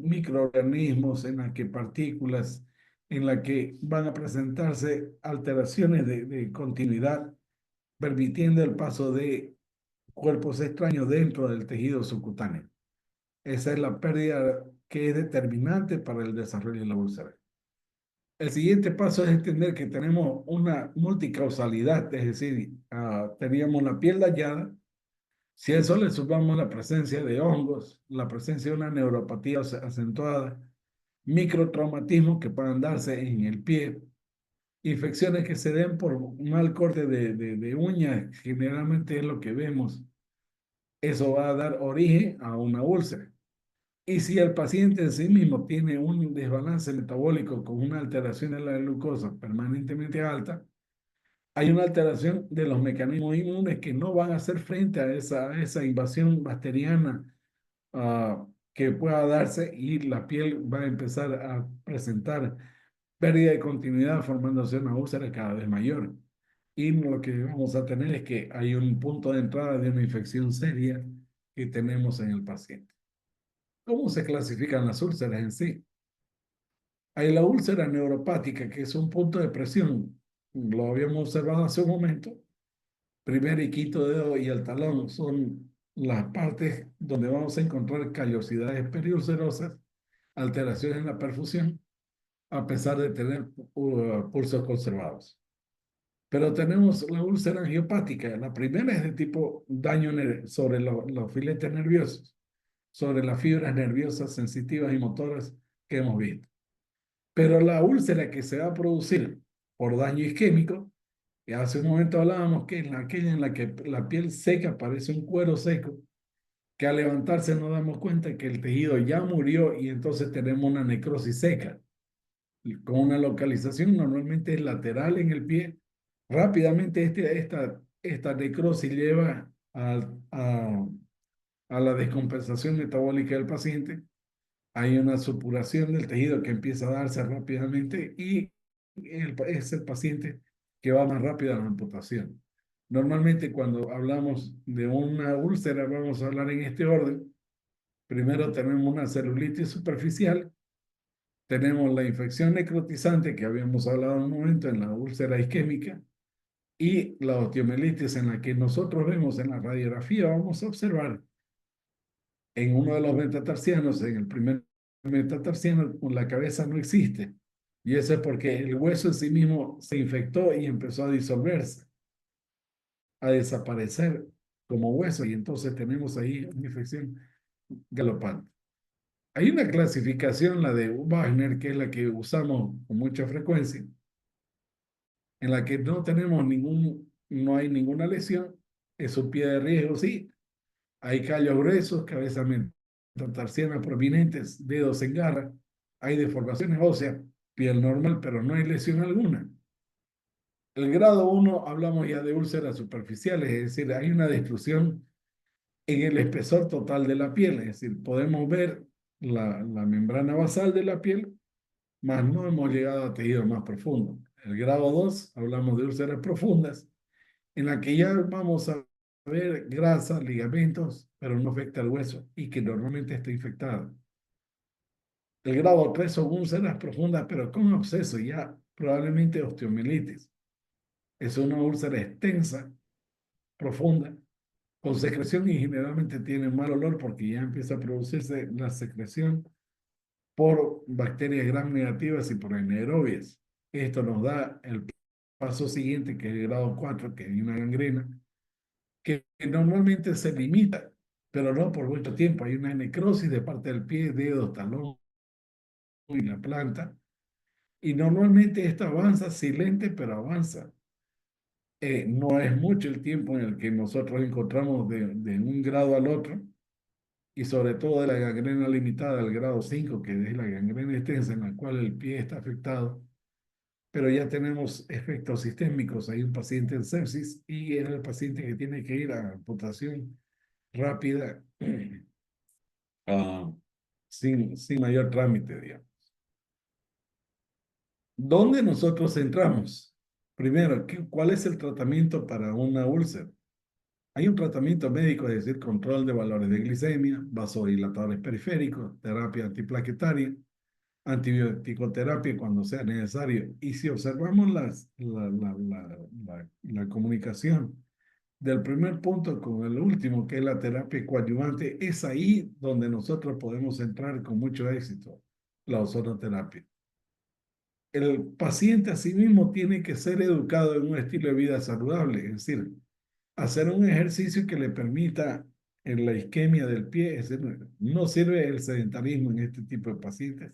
microorganismos, en la que partículas, en la que van a presentarse alteraciones de continuidad, permitiendo el paso de cuerpos extraños dentro del tejido subcutáneo. Esa es la pérdida que es determinante para el desarrollo de la úlcera. El siguiente paso es entender que tenemos una multicausalidad, es decir, teníamos la piel dañada. Si a eso le sumamos la presencia de hongos, la presencia de una neuropatía acentuada, microtraumatismos que puedan darse en el pie, infecciones que se den por mal corte de uñas, generalmente es lo que vemos. Eso va a dar origen a una úlcera. Y si el paciente en sí mismo tiene un desbalance metabólico con una alteración de la glucosa permanentemente alta, hay una alteración de los mecanismos inmunes que no van a hacer frente a esa invasión bacteriana que pueda darse y la piel va a empezar a presentar pérdida de continuidad formándose una úlcera cada vez mayor. Y lo que vamos a tener es que hay un punto de entrada de una infección seria que tenemos en el paciente. ¿Cómo se clasifican las úlceras en sí? Hay la úlcera neuropática, que es un punto de presión. Lo habíamos observado hace un momento. Primer y quinto dedo y el talón son las partes donde vamos a encontrar callosidades periulcerosas, alteraciones en la perfusión, a pesar de tener pulsos conservados. Pero tenemos la úlcera angiopática. La primera es de tipo daño sobre los filetes nerviosos, sobre las fibras nerviosas sensitivas y motoras que hemos visto. Pero la úlcera que se va a producir por daño isquémico, que hace un momento hablábamos que en aquella en la que la piel seca parece un cuero seco, que al levantarse nos damos cuenta que el tejido ya murió y entonces tenemos una necrosis seca, con una localización normalmente es lateral en el pie. Rápidamente esta necrosis lleva a la descompensación metabólica del paciente. Hay una supuración del tejido que empieza a darse rápidamente y es el paciente que va más rápido a la amputación. Normalmente cuando hablamos de una úlcera vamos a hablar en este orden. Primero tenemos una celulitis superficial, tenemos la infección necrotizante que habíamos hablado en un momento en la úlcera isquémica y la osteomielitis en la que nosotros vemos en la radiografía, vamos a observar en uno de los metatarsianos, en el primer metatarsiano, la cabeza no existe. Y eso es porque el hueso en sí mismo se infectó y empezó a disolverse, a desaparecer como hueso. Y entonces tenemos ahí una infección galopante. Hay una clasificación, la de Wagner, que es la que usamos con mucha frecuencia, en la que no tenemos no hay ninguna lesión, es un pie de riesgo, sí, hay callos gruesos, cabeza metatarsiana prominentes, dedos en garra, hay deformaciones óseas, piel normal, pero no hay lesión alguna. El grado 1 hablamos ya de úlceras superficiales, es decir, hay una destrucción en el espesor total de la piel, es decir, podemos ver la membrana basal de la piel, mas no hemos llegado a tejido más profundo. El grado 2 hablamos de úlceras profundas, en la que ya vamos a ver grasa, ligamentos, pero no afecta al hueso y que normalmente está infectada. El grado 3 son úlceras profundas, pero con absceso, ya probablemente osteomielitis. Es una úlcera extensa, profunda, con secreción y generalmente tiene mal olor porque ya empieza a producirse la secreción por bacterias gram negativas y por anaerobias. Esto nos da el paso siguiente, que es el grado 4, que hay una gangrena, que normalmente se limita, pero no por mucho tiempo. Hay una necrosis de parte del pie, dedos, talón y la planta, y normalmente esto avanza silente, pero avanza. No es mucho el tiempo en el que nosotros encontramos de un grado al otro, y sobre todo de la gangrena limitada al grado 5 que es la gangrena extensa en la cual el pie está afectado, pero ya tenemos efectos sistémicos. Hay un paciente en sepsis y es el paciente que tiene que ir a amputación rápida, ah, sin mayor trámite, digamos. ¿Dónde nosotros entramos? Primero, ¿cuál es el tratamiento para una úlcera? Hay un tratamiento médico, es decir, control de valores de glicemia, vasodilatadores periféricos, terapia antiplaquetaria, antibiótico-terapia cuando sea necesario. Y si observamos la comunicación del primer punto con el último, que es la terapia coadyuvante, es ahí donde nosotros podemos entrar con mucho éxito, la ozonoterapia. El paciente asimismo tiene que ser educado en un estilo de vida saludable, es decir, hacer un ejercicio que le permita en la isquemia del pie, es decir, no sirve el sedentarismo en este tipo de pacientes,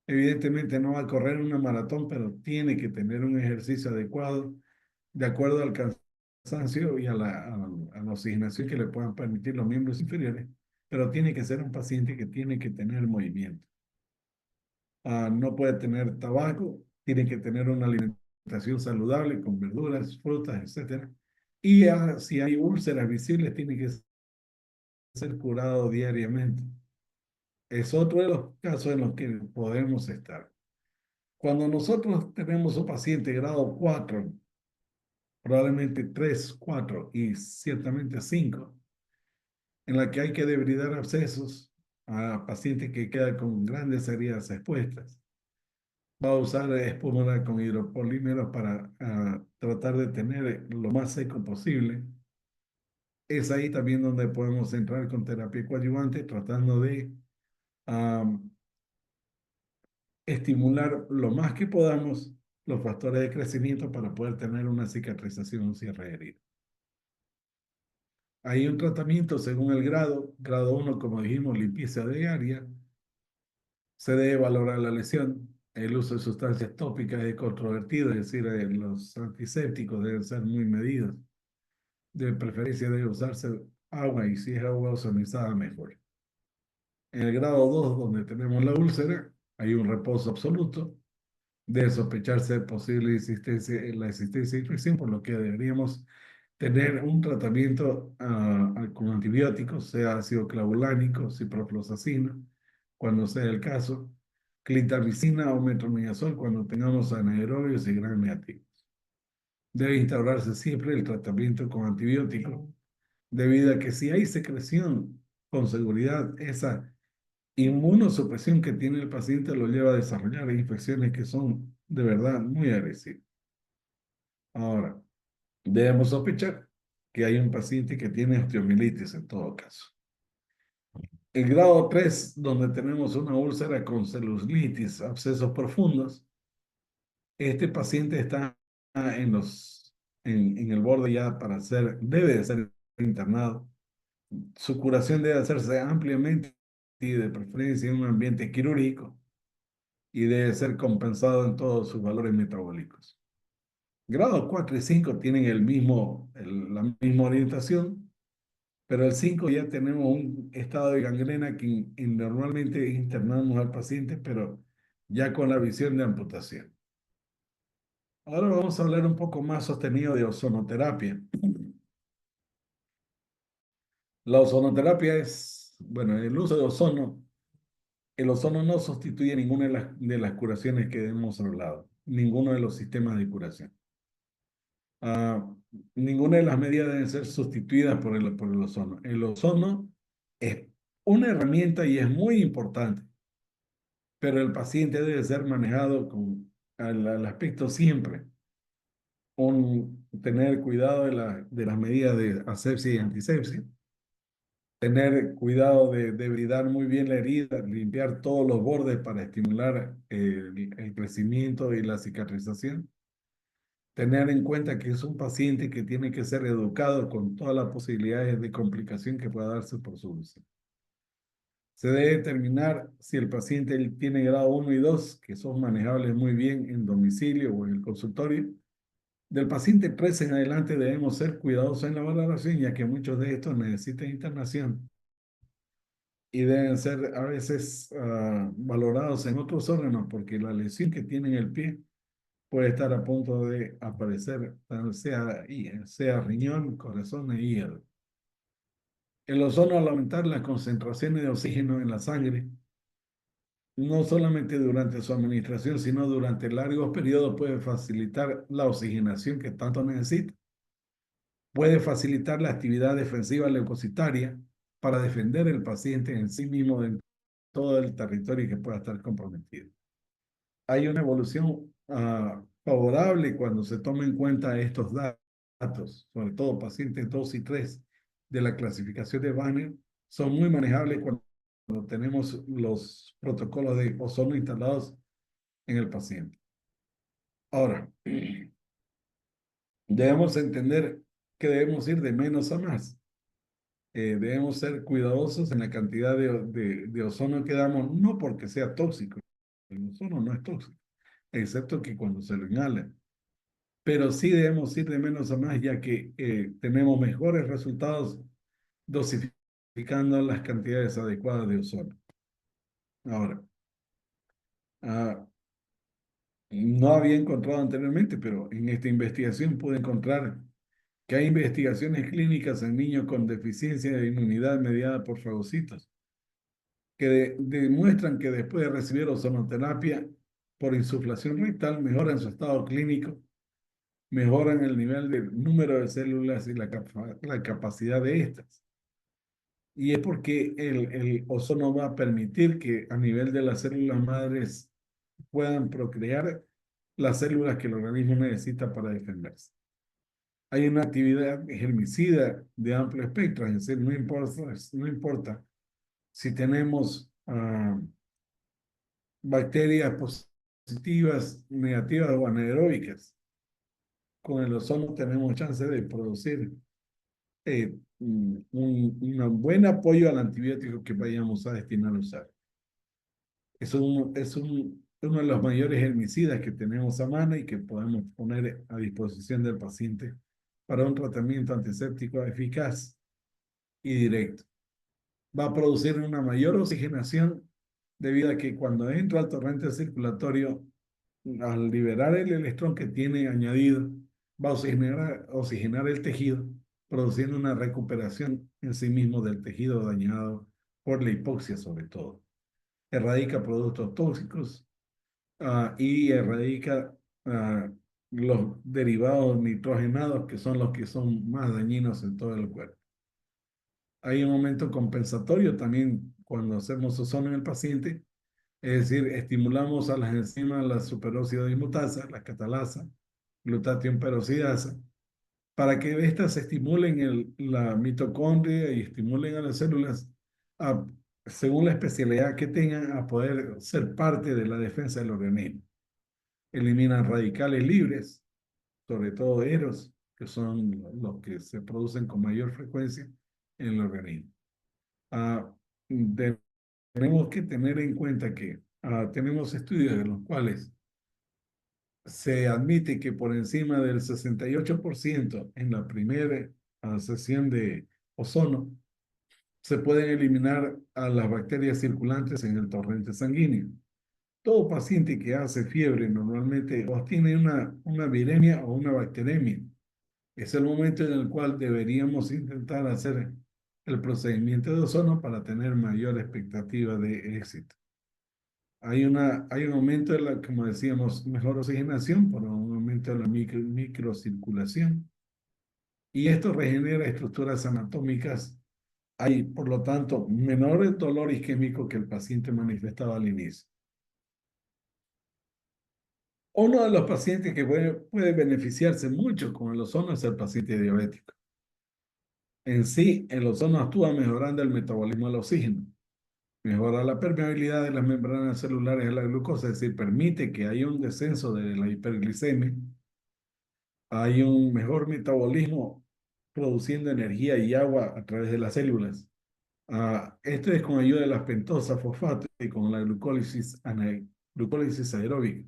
Evidentemente no va a correr una maratón, pero tiene que tener un ejercicio adecuado de acuerdo al cansancio y a la oxigenación que le puedan permitir los miembros inferiores, pero tiene que ser un paciente que tiene que tener movimiento. No puede tener tabaco, tiene que tener una alimentación saludable con verduras, frutas, etcétera. Y si hay úlceras visibles, tiene que ser curado diariamente. Es otro de los casos en los que podemos estar. Cuando nosotros tenemos un paciente grado 4, probablemente 3, 4 y ciertamente 5, en la que hay que debridar abscesos a pacientes que quedan con grandes heridas expuestas, va a usar espuma con hidropolímeros para tratar de tener lo más seco posible. Es ahí también donde podemos entrar con terapia coadyuvante, tratando de am, estimular lo más que podamos los factores de crecimiento para poder tener una cicatrización, un cierre de herida. Hay un tratamiento según el grado. Grado 1, como dijimos, limpieza diaria. Se debe valorar la lesión. El uso de sustancias tópicas es controvertido, es decir, los antisépticos deben ser muy medidos. De preferencia debe usarse agua, y si es agua ozonizada, mejor. En el grado 2, donde tenemos la úlcera, hay un reposo absoluto. Debe sospecharse posible la existencia de infección, por lo que deberíamos tener un tratamiento con antibióticos, sea ácido clavulánico, ciprofloxacino, cuando sea el caso, clindamicina o metronidazol cuando tengamos anaerobios y gram negativos. Debe instaurarse siempre el tratamiento con antibiótico, debido a que si hay secreción, con seguridad, esa inmunosupresión que tiene el paciente lo lleva a desarrollar infecciones que son de verdad muy agresivas. Ahora, debemos sospechar que hay un paciente que tiene osteomielitis en todo caso. El grado 3, donde tenemos una úlcera con celulitis, abscesos profundos, este paciente está en el borde ya para debe de ser internado. Su curación debe hacerse ampliamente y de preferencia en un ambiente quirúrgico y debe ser compensado en todos sus valores metabólicos. Grado 4 y 5 tienen la misma orientación, pero el 5 ya tenemos un estado de gangrena que normalmente internamos al paciente, pero ya con la visión de amputación. Ahora vamos a hablar un poco más sostenido de ozonoterapia. La ozonoterapia es, bueno, el uso de ozono. El ozono no sustituye ninguna de las curaciones que hemos hablado, ninguno de los sistemas de curación. Ah, Ninguna de las medidas deben ser sustituidas por el ozono. El ozono es una herramienta y es muy importante, pero el paciente debe ser manejado con al aspecto siempre, tener cuidado de las medidas de asepsia y antisepsia, tener cuidado de bridar muy bien la herida, limpiar todos los bordes para estimular el crecimiento y la cicatrización. Tener en cuenta que es un paciente que tiene que ser educado con todas las posibilidades de complicación que pueda darse por su uso. Se debe determinar si el paciente tiene grado 1 y 2, que son manejables muy bien en domicilio o en el consultorio. Del paciente 3 en adelante debemos ser cuidadosos en la valoración, ya que muchos de estos necesitan internación y deben ser a veces valorados en otros órganos, porque la lesión que tiene en el pie puede estar a punto de aparecer, sea riñón, corazón e hígado. El ozono, al aumentar las concentraciones de oxígeno en la sangre, no solamente durante su administración, sino durante largos periodos, puede facilitar la oxigenación que tanto necesita. Puede facilitar la actividad defensiva leucocitaria para defender el paciente en sí mismo de todo el territorio que pueda estar comprometido. Hay una evolución favorable cuando se toma en cuenta estos datos, sobre todo pacientes 2 y 3 de la clasificación de Banner, son muy manejables cuando tenemos los protocolos de ozono instalados en el paciente. Ahora, debemos entender que debemos ir de menos a más. Debemos ser cuidadosos en la cantidad de ozono que damos, no porque sea tóxico, El ozono no es tóxico, excepto que cuando se lo inhala. Pero sí debemos ir de menos a más, ya que tenemos mejores resultados dosificando las cantidades adecuadas de ozono. Ahora, ah, no había encontrado anteriormente, pero en esta investigación pude encontrar que hay investigaciones clínicas en niños con deficiencia de inmunidad mediada por fagocitos, que demuestran que después de recibir ozonoterapia por insuflación rectal mejoran su estado clínico, mejoran el nivel del número de células y la capacidad de estas. Y es porque el ozono va a permitir que a nivel de las células madres puedan procrear las células que el organismo necesita para defenderse. Hay una actividad germicida de amplio espectro, es decir, no importa si tenemos bacterias positivas, negativas o anaeróbicas. Con el ozono tenemos chance de producir un buen apoyo al antibiótico que vayamos a destinar a usar. Uno de los mayores herbicidas que tenemos a mano y que podemos poner a disposición del paciente para un tratamiento antiséptico eficaz y directo. Va a producir una mayor oxigenación debido a que cuando entra al torrente circulatorio, al liberar el electrón que tiene añadido, va a oxigenar el tejido, produciendo una recuperación en sí mismo del tejido dañado por la hipoxia sobre todo. Erradica productos tóxicos y erradica los derivados nitrogenados, que son los que son más dañinos en todo el cuerpo. Hay un momento compensatorio también cuando hacemos ozono en el paciente, es decir, estimulamos a las enzimas, la superóxido dismutasa, la catalasa, glutatión peroxidasa, para que éstas estimulen la mitocondria y estimulen a las células, a, según la especialidad que tengan, a poder ser parte de la defensa del organismo. Eliminan radicales libres, sobre todo eros, que son los que se producen con mayor frecuencia en el organismo. Ah, tenemos que tener en cuenta que tenemos estudios en los cuales se admite que por encima del 68% en la primera sesión de ozono se pueden eliminar a las bacterias circulantes en el torrente sanguíneo. Todo paciente que hace fiebre normalmente o tiene una viremia o una bacteremia. Es el momento en el cual deberíamos intentar hacer el procedimiento de ozono para tener mayor expectativa de éxito. Hay un aumento de la, como decíamos, mejor oxigenación por un aumento de la microcirculación y esto regenera estructuras anatómicas. Hay, por lo tanto, menor dolor isquémico que el paciente manifestaba al inicio. Uno de los pacientes que puede beneficiarse mucho con el ozono es el paciente diabético. En sí, el ozono actúa mejorando el metabolismo del oxígeno, mejora la permeabilidad de las membranas celulares a la glucosa, es decir, permite que haya un descenso de la hiperglicemia, hay un mejor metabolismo produciendo energía y agua a través de las células. Esto es con ayuda de las pentosas fosfato y con la glucólisis aeróbica.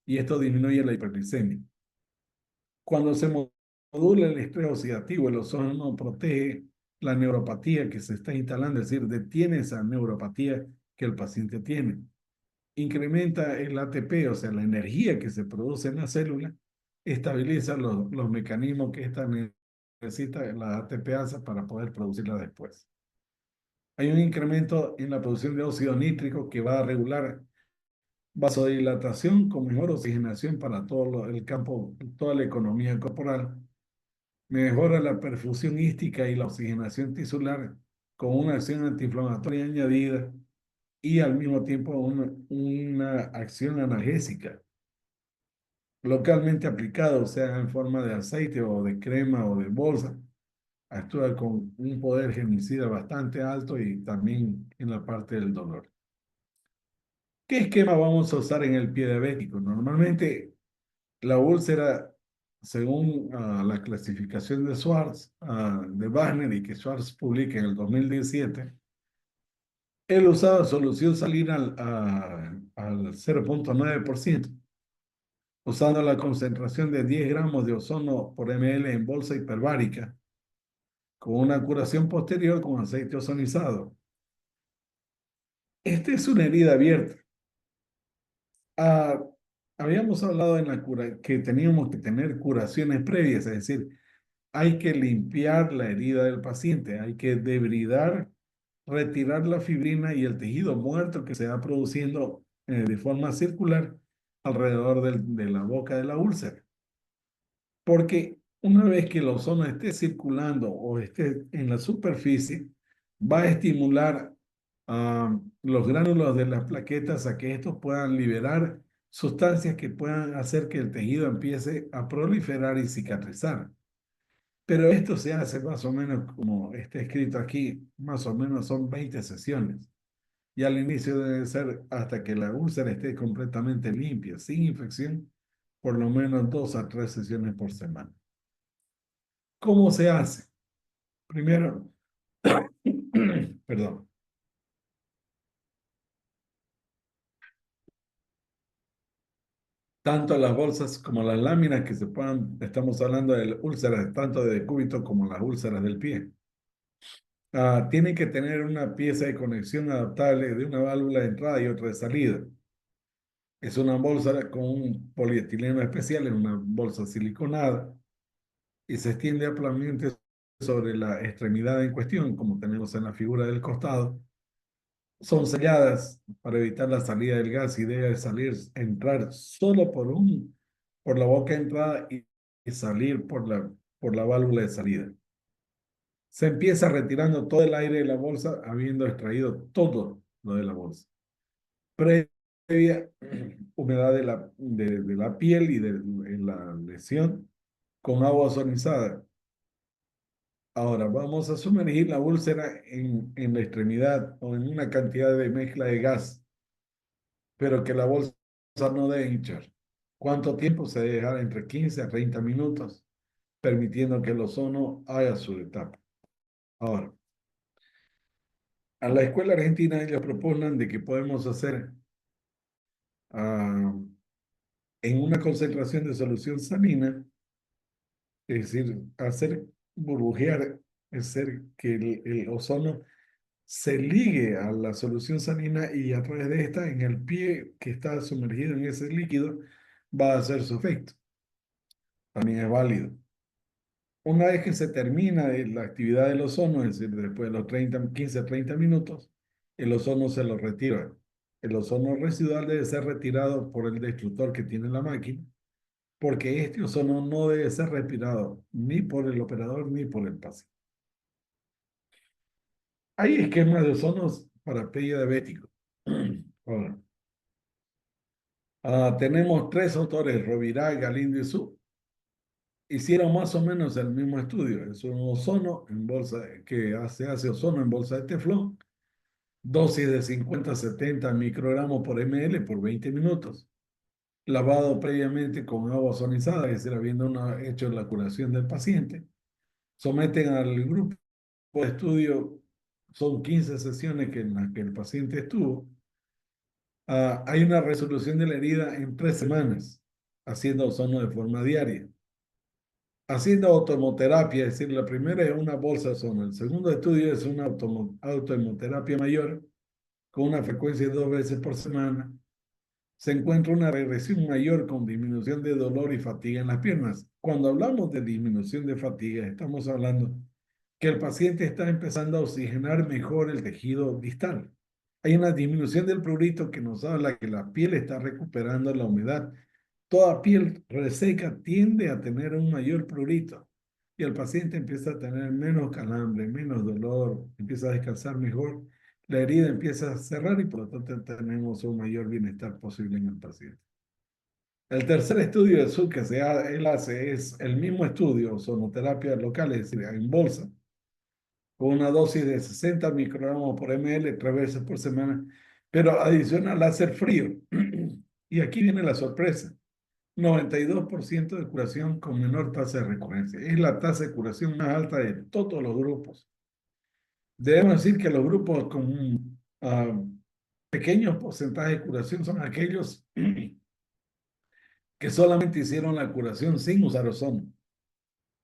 Y esto disminuye la hiperglicemia. Cuando se modula el estrés oxidativo, el ozono protege la neuropatía que se está instalando, es decir, detiene esa neuropatía que el paciente tiene. Incrementa el ATP, o sea, la energía que se produce en la célula, estabiliza los mecanismos que esta necesita la ATPasa para poder producirla después. Hay un incremento en la producción de óxido nítrico que va a regular vasodilatación con mejor oxigenación para todo el campo, toda la economía corporal. Mejora la perfusión ística y la oxigenación tisular con una acción antiinflamatoria añadida y al mismo tiempo una acción analgésica localmente aplicada, o sea, en forma de aceite o de crema o de bolsa. Actúa con un poder germicida bastante alto y también en la parte del dolor. ¿Qué esquema vamos a usar en el pie diabético? Normalmente la úlcera, según la clasificación de Schwartz, de Wagner y que Schwartz publica en el 2017, Él usaba solución salina al 0,9%, usando la concentración de 10 gramos de ozono por ml en bolsa hiperbárica, con una curación posterior con aceite ozonizado. Esta es una herida abierta. Ah, habíamos hablado en la cura que teníamos que tener curaciones previas, es decir, hay que limpiar la herida del paciente, hay que debridar, retirar la fibrina y el tejido muerto que se va produciendo de forma circular alrededor de la boca de la úlcera. Porque una vez que el ozono esté circulando o esté en la superficie, va a estimular a los gránulos de las plaquetas a que estos puedan liberar sustancias que puedan hacer que el tejido empiece a proliferar y cicatrizar. Pero esto se hace más o menos como está escrito aquí, más o menos son 20 sesiones. Y al inicio debe ser hasta que la úlcera esté completamente limpia, sin infección, por lo menos 2 a 3 sesiones por semana. ¿Cómo se hace? Primero, perdón, tanto las bolsas como las láminas que se puedan, estamos hablando de úlceras tanto de decúbito como las úlceras del pie. Tienen que tener una pieza de conexión adaptable de una válvula de entrada y otra de salida. Es una bolsa con un polietileno especial, es una bolsa siliconada y se extiende ampliamente sobre la extremidad en cuestión, como tenemos en la figura del costado. Son selladas para evitar la salida del gas y debe salir, entrar solo por la boca de entrada y salir por la válvula de salida. Se empieza retirando todo el aire de la bolsa, habiendo extraído todo lo de la bolsa. Previa humedad de la piel y de la lesión con agua ozonizada. Ahora vamos a sumergir la úlcera en la extremidad o en una cantidad de mezcla de gas, pero que la bolsa no debe hinchar. ¿Cuánto tiempo? Se debe dejar entre 15 a 30 minutos, permitiendo que el ozono haga su etapa. Ahora, a la escuela argentina ellos proponen de que podemos hacer ah, en una concentración de solución salina, es decir, hacer burbujear, es decir, que el ozono se ligue a la solución salina y a través de esta, en el pie que está sumergido en ese líquido, va a hacer su efecto. También es válido. Una vez que se termina la actividad del ozono, es decir, después de los 15 a 30 minutos, el ozono se lo retira. El ozono residual debe ser retirado por el destructor que tiene la máquina, porque este ozono no debe ser respirado ni por el operador ni por el paciente. Hay esquemas de ozonos para pie diabético. Ahora, tenemos 3 autores, Rovira, Galindo y Su. Hicieron más o menos el mismo estudio. Es un ozono en bolsa, que hace ozono en bolsa de teflón, dosis de 50 a 70 microgramos por ml por 20 minutos. Lavado previamente con agua ozonizada, es decir, habiendo hecho la curación del paciente. Someten al grupo de estudio, son 15 sesiones en las que el paciente estuvo. Hay una resolución de la herida en 3 semanas, haciendo ozono de forma diaria. Haciendo autohemoterapia, es decir, la primera es una bolsa de ozono. El segundo estudio es una autohemoterapia mayor, con una frecuencia de 2 veces por semana. Se encuentra una regresión mayor con disminución de dolor y fatiga en las piernas. Cuando hablamos de disminución de fatiga, estamos hablando que el paciente está empezando a oxigenar mejor el tejido distal. Hay una disminución del prurito que nos habla que la piel está recuperando la humedad. Toda piel reseca tiende a tener un mayor prurito y el paciente empieza a tener menos calambre, menos dolor, empieza a descansar mejor, la herida empieza a cerrar y por lo tanto tenemos un mayor bienestar posible en el paciente. El tercer estudio de Su que él hace es el mismo estudio, sonoterapia local, es decir, en bolsa, con una dosis de 60 microgramos por ml 3 veces por semana, pero adiciona láser frío. Y aquí viene la sorpresa. 92% de curación con menor tasa de recurrencia. Es la tasa de curación más alta de todos los grupos. Debemos decir que los grupos con Ah, pequeños porcentajes de curación son aquellos que solamente hicieron la curación sin usar ozono.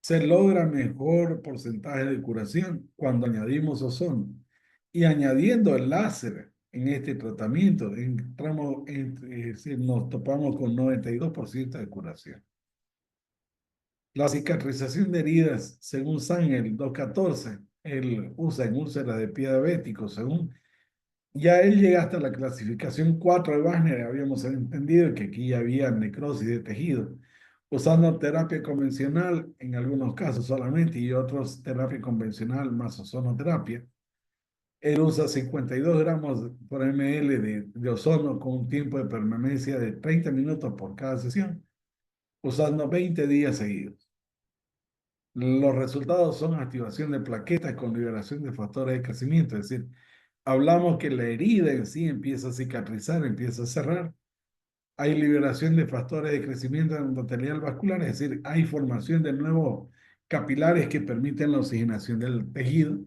Se logra mejor porcentaje de curación cuando añadimos ozono. Y añadiendo el láser en este tratamiento, es decir, nos topamos con 92% de curación. La cicatrización de heridas, según Sanger 214, él usa en úlcera de pie diabético, según ya él llega hasta la clasificación 4 de Wagner, habíamos entendido que aquí ya había necrosis de tejido, usando terapia convencional en algunos casos solamente y otros terapia convencional más ozonoterapia. Él usa 52 gramos por ml de ozono con un tiempo de permanencia de 30 minutos por cada sesión, usando 20 días seguidos. Los resultados son activación de plaquetas con liberación de factores de crecimiento, es decir, hablamos que la herida en sí empieza a cicatrizar, empieza a cerrar. Hay liberación de factores de crecimiento endotelial vascular, es decir, hay formación de nuevos capilares que permiten la oxigenación del tejido.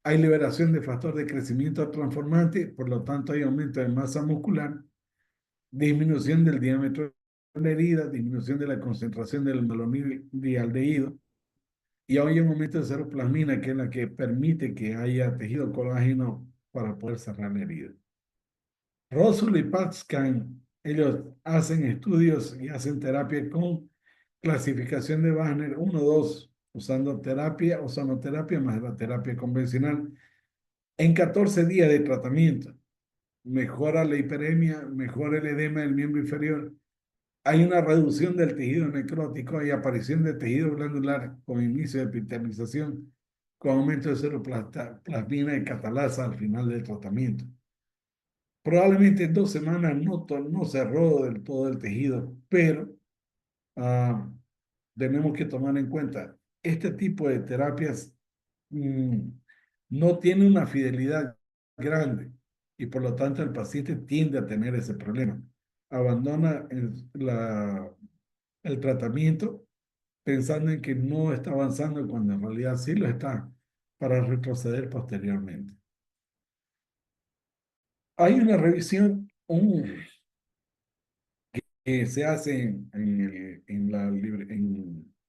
Hay liberación de factor de crecimiento transformante, por lo tanto hay aumento de masa muscular, disminución del diámetro de la herida, disminución de la concentración del malonidaldehído, y hay un aumento de seroplasmina, que es la que permite que haya tejido colágeno para poder cerrar la herida. Rosul y Patscan, ellos hacen estudios y hacen terapia con clasificación de Wagner 1-2, usando terapia, ozonoterapia más la terapia convencional, en 14 días de tratamiento. Mejora la hiperemia, mejora el edema del miembro inferior. Hay una reducción del tejido necrótico y aparición de tejido glandular con inicio de epitelización, con aumento de seroplasmina y catalasa al final del tratamiento. Probablemente en 2 semanas no cerró del todo el tejido, pero ah, tenemos que tomar en cuenta, este tipo de terapias mm, no tiene una fidelidad grande y por lo tanto el paciente tiende a tener ese problema. Abandona el tratamiento pensando en que no está avanzando cuando en realidad sí lo está, para retroceder posteriormente. Hay una revisión, que se hace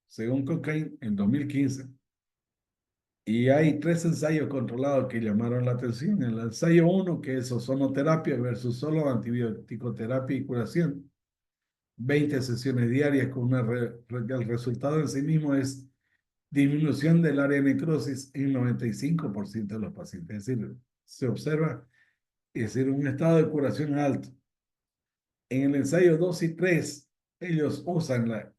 según Cochrane en 2015, y hay 3 ensayos controlados que llamaron la atención. El ensayo 1, que es ozonoterapia versus solo antibiótico-terapia y curación, 20 sesiones diarias con el resultado en sí mismo es disminución del área de necrosis en 95% de los pacientes. Es decir, se observa, es decir, un estado de curación alto. En el ensayo 2 y 3, ellos usan la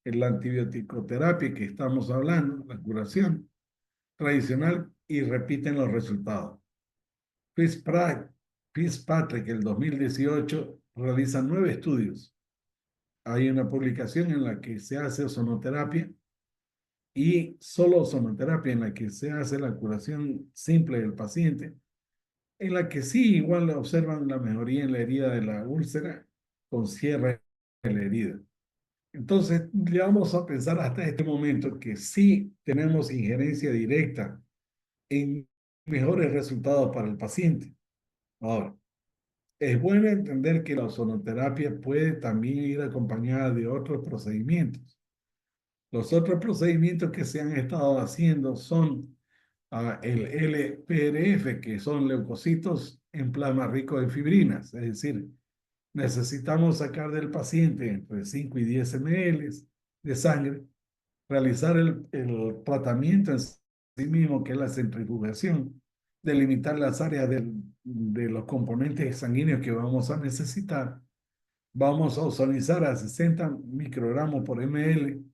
antibiótico-terapia que estamos hablando, la curación tradicional, y repiten los resultados. Fitzpatrick, el 2018, realiza 9 estudios. Hay una publicación en la que se hace ozonoterapia y solo ozonoterapia, en la que se hace la curación simple del paciente, en la que sí igual observan la mejoría en la herida de la úlcera con cierre de la herida. Entonces, ya vamos a pensar hasta este momento que sí tenemos injerencia directa en mejores resultados para el paciente. Ahora, es bueno entender que la ozonoterapia puede también ir acompañada de otros procedimientos. Los otros procedimientos que se han estado haciendo son el LPRF, que son leucocitos en plasma rico en fibrinas, es decir, necesitamos sacar del paciente entre 5 y 10 ml de sangre, realizar el tratamiento en sí mismo, que es la centrifugación, delimitar las áreas de los componentes sanguíneos que vamos a necesitar. Vamos a ozonizar a 60 microgramos por ml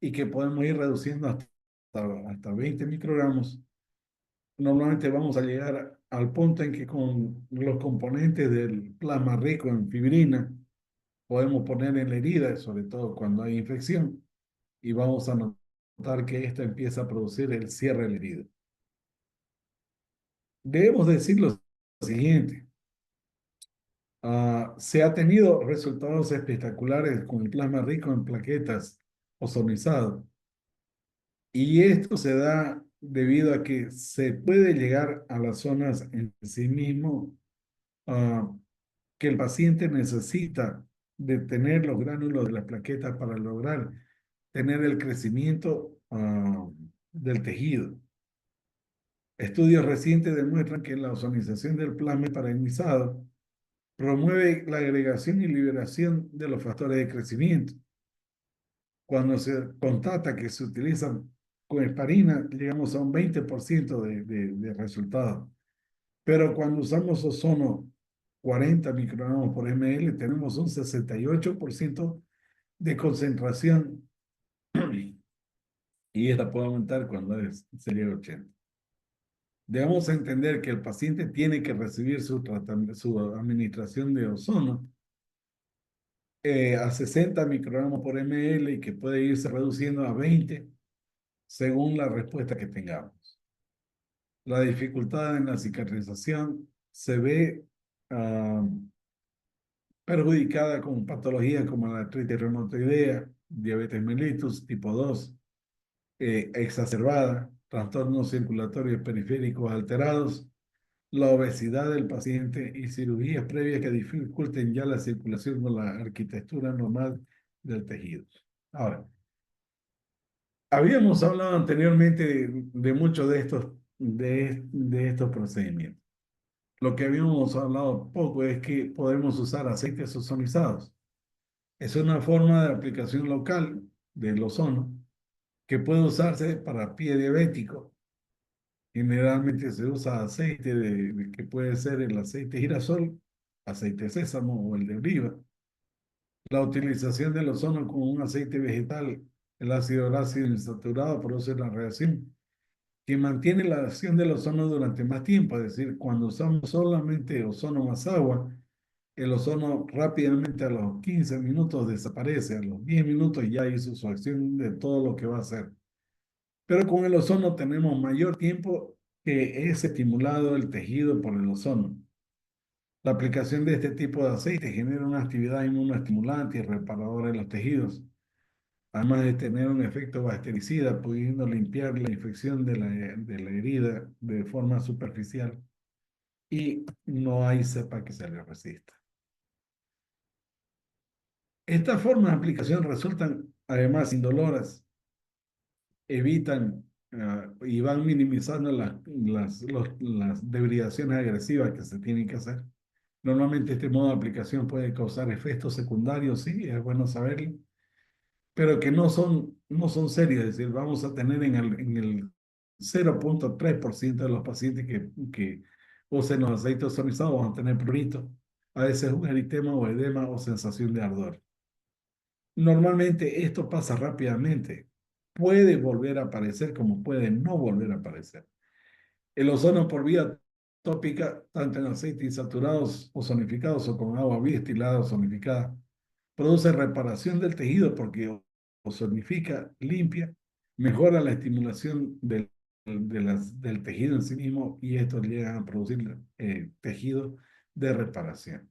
y que podemos ir reduciendo hasta 20 microgramos. Normalmente vamos a llegar al punto en que con los componentes del plasma rico en fibrina podemos poner en la herida, sobre todo cuando hay infección, y vamos a notar que esta empieza a producir el cierre de la herida. Debemos decir lo siguiente: se ha tenido resultados espectaculares con el plasma rico en plaquetas ozonizado, y esto se da debido a que se puede llegar a las zonas en sí mismo ah, que el paciente necesita de tener los gránulos de la plaqueta para lograr tener el crecimiento del tejido. Estudios recientes demuestran que la ozonización del plasma paraionizado promueve la agregación y liberación de los factores de crecimiento. Cuando se constata que se utilizan con heparina, llegamos a un 20% de resultados. Pero cuando usamos ozono 40 microgramos por ml, tenemos un 68% de concentración y esta puede aumentar cuando se llega a 80. Debemos entender que el paciente tiene que recibir su administración de ozono a 60 microgramos por ml y que puede irse reduciendo a 20 según la respuesta que tengamos. La dificultad en la cicatrización se ve perjudicada con patologías como la artritis reumatoidea, diabetes mellitus tipo 2, exacerbada, trastornos circulatorios periféricos alterados, la obesidad del paciente y cirugías previas que dificulten ya la circulación o la arquitectura normal del tejido. Ahora, habíamos hablado anteriormente de muchos de estos procedimientos. Lo que habíamos hablado poco es que podemos usar aceites ozonizados. Es una forma de aplicación local del ozono que puede usarse para pie diabético. Generalmente se usa aceite que puede ser el aceite girasol, aceite de sésamo o el de oliva. La utilización del ozono con un aceite vegetal, el ácido gráfico insaturado, produce la reacción que mantiene la acción del ozono durante más tiempo. Es decir, cuando usamos solamente ozono más agua, el ozono rápidamente a los 15 minutos desaparece, a los 10 minutos ya hizo su acción de todo lo que va a hacer. Pero con el ozono tenemos mayor tiempo que es estimulado el tejido por el ozono. La aplicación de este tipo de aceite genera una actividad inmunoestimulante y reparadora en los tejidos, además de tener un efecto bactericida, pudiendo limpiar la infección de la herida de forma superficial y no hay cepa que se le resista. Estas formas de aplicación resultan además indoloras, evitan y van minimizando las debridaciones agresivas que se tienen que hacer. Normalmente este modo de aplicación puede causar efectos secundarios, sí, es bueno saberlo, pero que no son serios, es decir, vamos a tener en el 0,3% de los pacientes que usen los aceites ozonizados, van a tener prurito, a veces un eritema o edema o sensación de ardor. Normalmente esto pasa rápidamente. Puede volver a aparecer como puede no volver a aparecer. El ozono por vía tópica, tanto en aceites insaturados ozonificados o con agua destilada ozonificada, produce reparación del tejido porque ozonifica, limpia, mejora la estimulación del tejido en sí mismo y esto llega a producir tejido de reparación.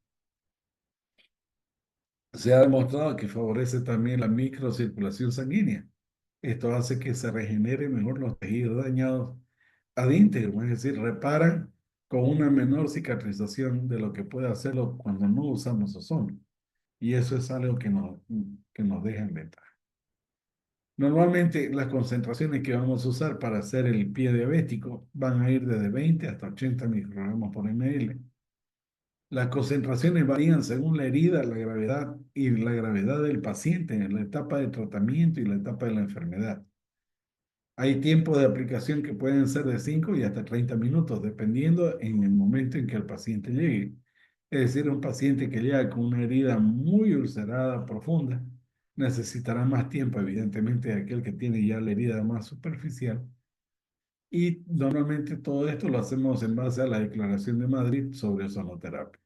Se ha demostrado que favorece también la microcirculación sanguínea. Esto hace que se regeneren mejor los tejidos dañados ad íntegro, es decir, reparan con una menor cicatrización de lo que puede hacerlo cuando no usamos ozono. Y eso es algo que nos deja en ventaja. Normalmente las concentraciones que vamos a usar para hacer el pie diabético van a ir desde 20 hasta 80 microgramos por ml. Las concentraciones varían según la herida, la gravedad y la gravedad del paciente en la etapa de tratamiento y la etapa de la enfermedad. Hay tiempos de aplicación que pueden ser de 5 y hasta 30 minutos, dependiendo en el momento en que el paciente llegue. Es decir, un paciente que llega con una herida muy ulcerada, profunda, necesitará más tiempo, evidentemente, de aquel que tiene ya la herida más superficial. Y normalmente todo esto lo hacemos en base a la Declaración de Madrid sobre ozonoterapia.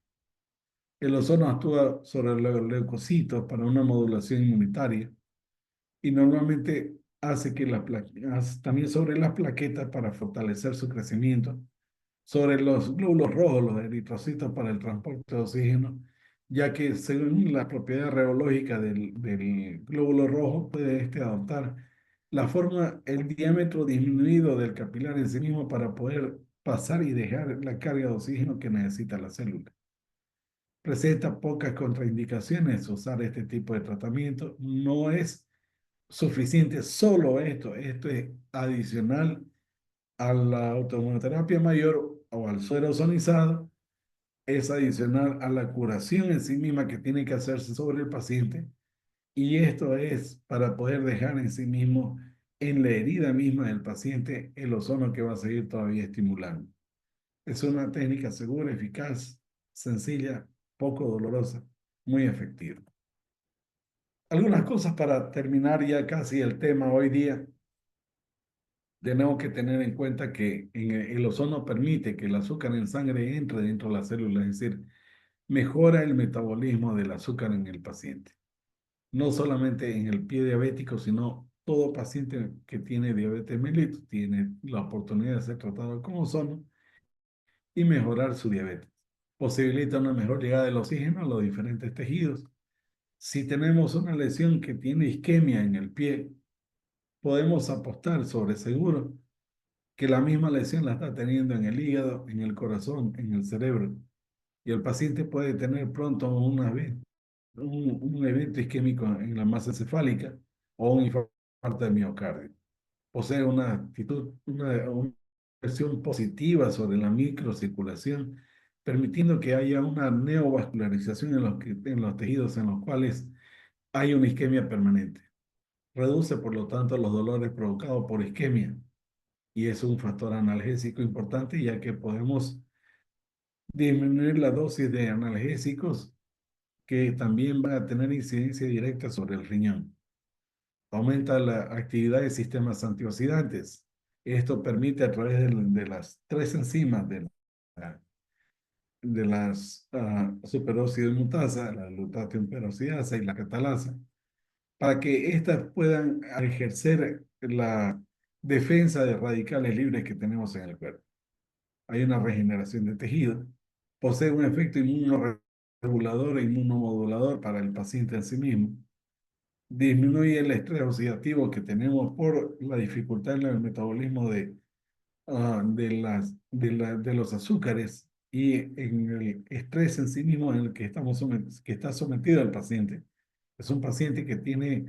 El ozono actúa sobre los leucocitos para una modulación inmunitaria y normalmente hace que también sobre las plaquetas para fortalecer su crecimiento, sobre los glóbulos rojos, los eritrocitos para el transporte de oxígeno, ya que según la propiedad reológica del glóbulo rojo puede adoptar la forma, el diámetro disminuido del capilar en sí mismo para poder pasar y dejar la carga de oxígeno que necesita la célula. Presenta pocas contraindicaciones usar este tipo de tratamiento. No es suficiente solo esto. Esto es adicional a la autoinmunoterapia mayor o al suero ozonizado. Es adicional a la curación en sí misma que tiene que hacerse sobre el paciente. Y esto es para poder dejar en sí mismo, en la herida misma del paciente, el ozono que va a seguir todavía estimulando. Es una técnica segura, eficaz, sencilla, poco dolorosa, muy efectiva. Algunas cosas para terminar ya casi el tema hoy día. Tenemos que tener en cuenta que el ozono permite que el azúcar en sangre entre dentro de la célula, es decir, mejora el metabolismo del azúcar en el paciente. No solamente en el pie diabético, sino todo paciente que tiene diabetes mellitus tiene la oportunidad de ser tratado con ozono y mejorar su diabetes. Posibilita una mejor llegada del oxígeno a los diferentes tejidos. Si tenemos una lesión que tiene isquemia en el pie, podemos apostar sobre seguro que la misma lesión la está teniendo en el hígado, en el corazón, en el cerebro. Y el paciente puede tener pronto un evento isquémico en la masa encefálica o un infarto de miocardio. Posee una actitud, una versión positiva sobre la microcirculación, permitiendo que haya una neovascularización en los tejidos en los cuales hay una isquemia permanente. Reduce, por lo tanto, los dolores provocados por isquemia y es un factor analgésico importante ya que podemos disminuir la dosis de analgésicos que también va a tener incidencia directa sobre el riñón. Aumenta la actividad de sistemas antioxidantes. Esto permite a través de las tres enzimas la, de las superoxidomutasa, la glutatión peroxidasa y la catalasa, para que éstas puedan ejercer la defensa de radicales libres que tenemos en el cuerpo. Hay una regeneración de tejido. Posee un efecto inmunoregulador e inmunomodulador para el paciente en sí mismo. Disminuye el estrés oxidativo que tenemos por la dificultad en el metabolismo de los azúcares y en el estrés en sí mismo en el que, que está sometido el paciente. Es un paciente que tiene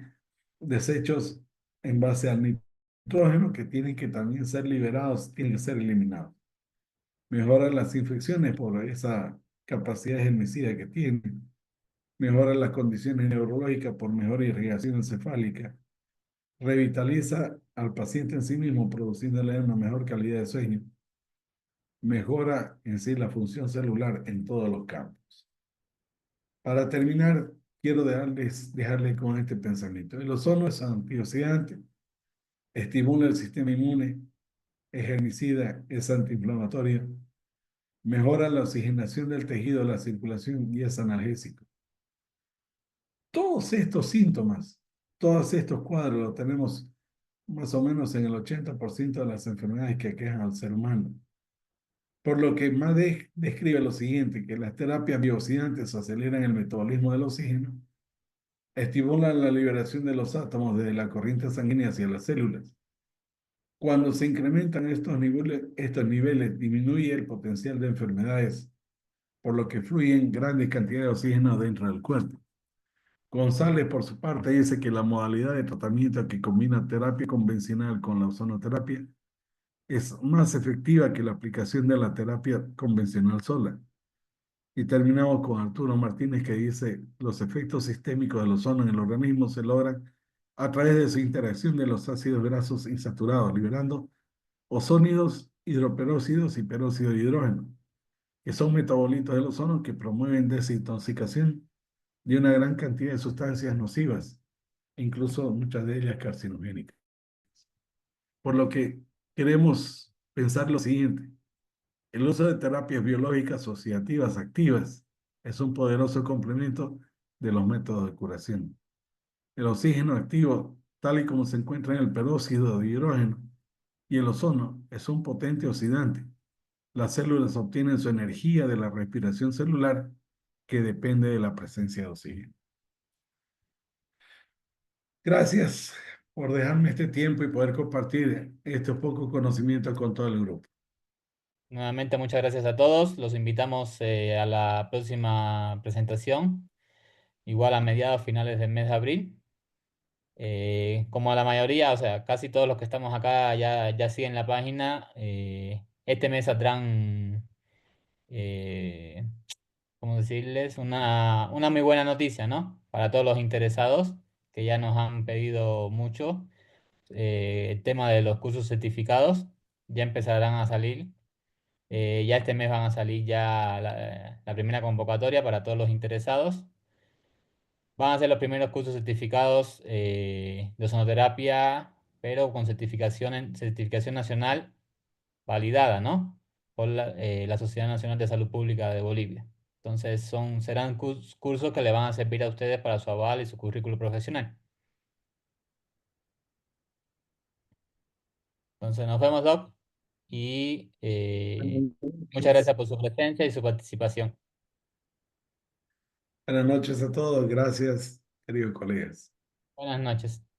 desechos en base al nitrógeno que tienen que también ser liberados, tienen que ser eliminados. Mejora las infecciones por esa capacidad germicida que tiene. Mejora las condiciones neurológicas por mejor irrigación encefálica. Revitaliza al paciente en sí mismo, produciéndole una mejor calidad de sueño. Mejora en sí la función celular en todos los campos. Para terminar, quiero dejarles con este pensamiento. El ozono es antioxidante, estimula el sistema inmune, es germicida, es antiinflamatorio, mejora la oxigenación del tejido, la circulación y es analgésico. Todos estos síntomas, todos estos cuadros los tenemos más o menos en el 80% de las enfermedades que aquejan al ser humano. Por lo que Madej describe lo siguiente, que las terapias bioxidantes aceleran el metabolismo del oxígeno, estimulan la liberación de los átomos desde la corriente sanguínea hacia las células. Cuando se incrementan estos niveles disminuye el potencial de enfermedades, por lo que fluyen grandes cantidades de oxígeno dentro del cuerpo. González, por su parte, dice que la modalidad de tratamiento que combina terapia convencional con la ozonoterapia es más efectiva que la aplicación de la terapia convencional sola. Y terminamos con Arturo Martínez que dice, los efectos sistémicos del ozono en el organismo se logran a través de su interacción de los ácidos grasos insaturados, liberando ozónidos, hidroperóxidos y peróxido de hidrógeno, que son metabolitos del ozono que promueven desintoxicación de una gran cantidad de sustancias nocivas, incluso muchas de ellas carcinogénicas. Por lo que queremos pensar lo siguiente. El uso de terapias biológicas asociativas activas es un poderoso complemento de los métodos de curación. El oxígeno activo, tal y como se encuentra en el peróxido de hidrógeno, y el ozono es un potente oxidante. Las células obtienen su energía de la respiración celular que depende de la presencia de oxígeno. Gracias. por dejarme este tiempo y poder compartir estos pocos conocimientos con todo el grupo. Nuevamente, muchas gracias a todos. Los invitamos a la próxima presentación, igual a mediados finales del mes de abril. Como la mayoría, o sea, casi todos los que estamos acá ya siguen la página. Este mes saldrán, eh, ¿cómo decirles? Una muy buena noticia, ¿no? Para todos los interesados que ya nos han pedido mucho. El tema de los cursos certificados ya empezarán a salir. Ya este mes van a salir ya la primera convocatoria para todos los interesados. Van a ser los primeros cursos certificados de ozonoterapia, pero con certificación nacional validada, ¿no? Por la Sociedad Nacional de Salud Pública de Bolivia. Entonces serán cursos que le van a servir a ustedes para su aval y su currículo profesional. Entonces nos vemos, Doc, y Buenas muchas noches. gracias por su presencia y su participación. Buenas noches a todos. Gracias, queridos colegas. Buenas noches.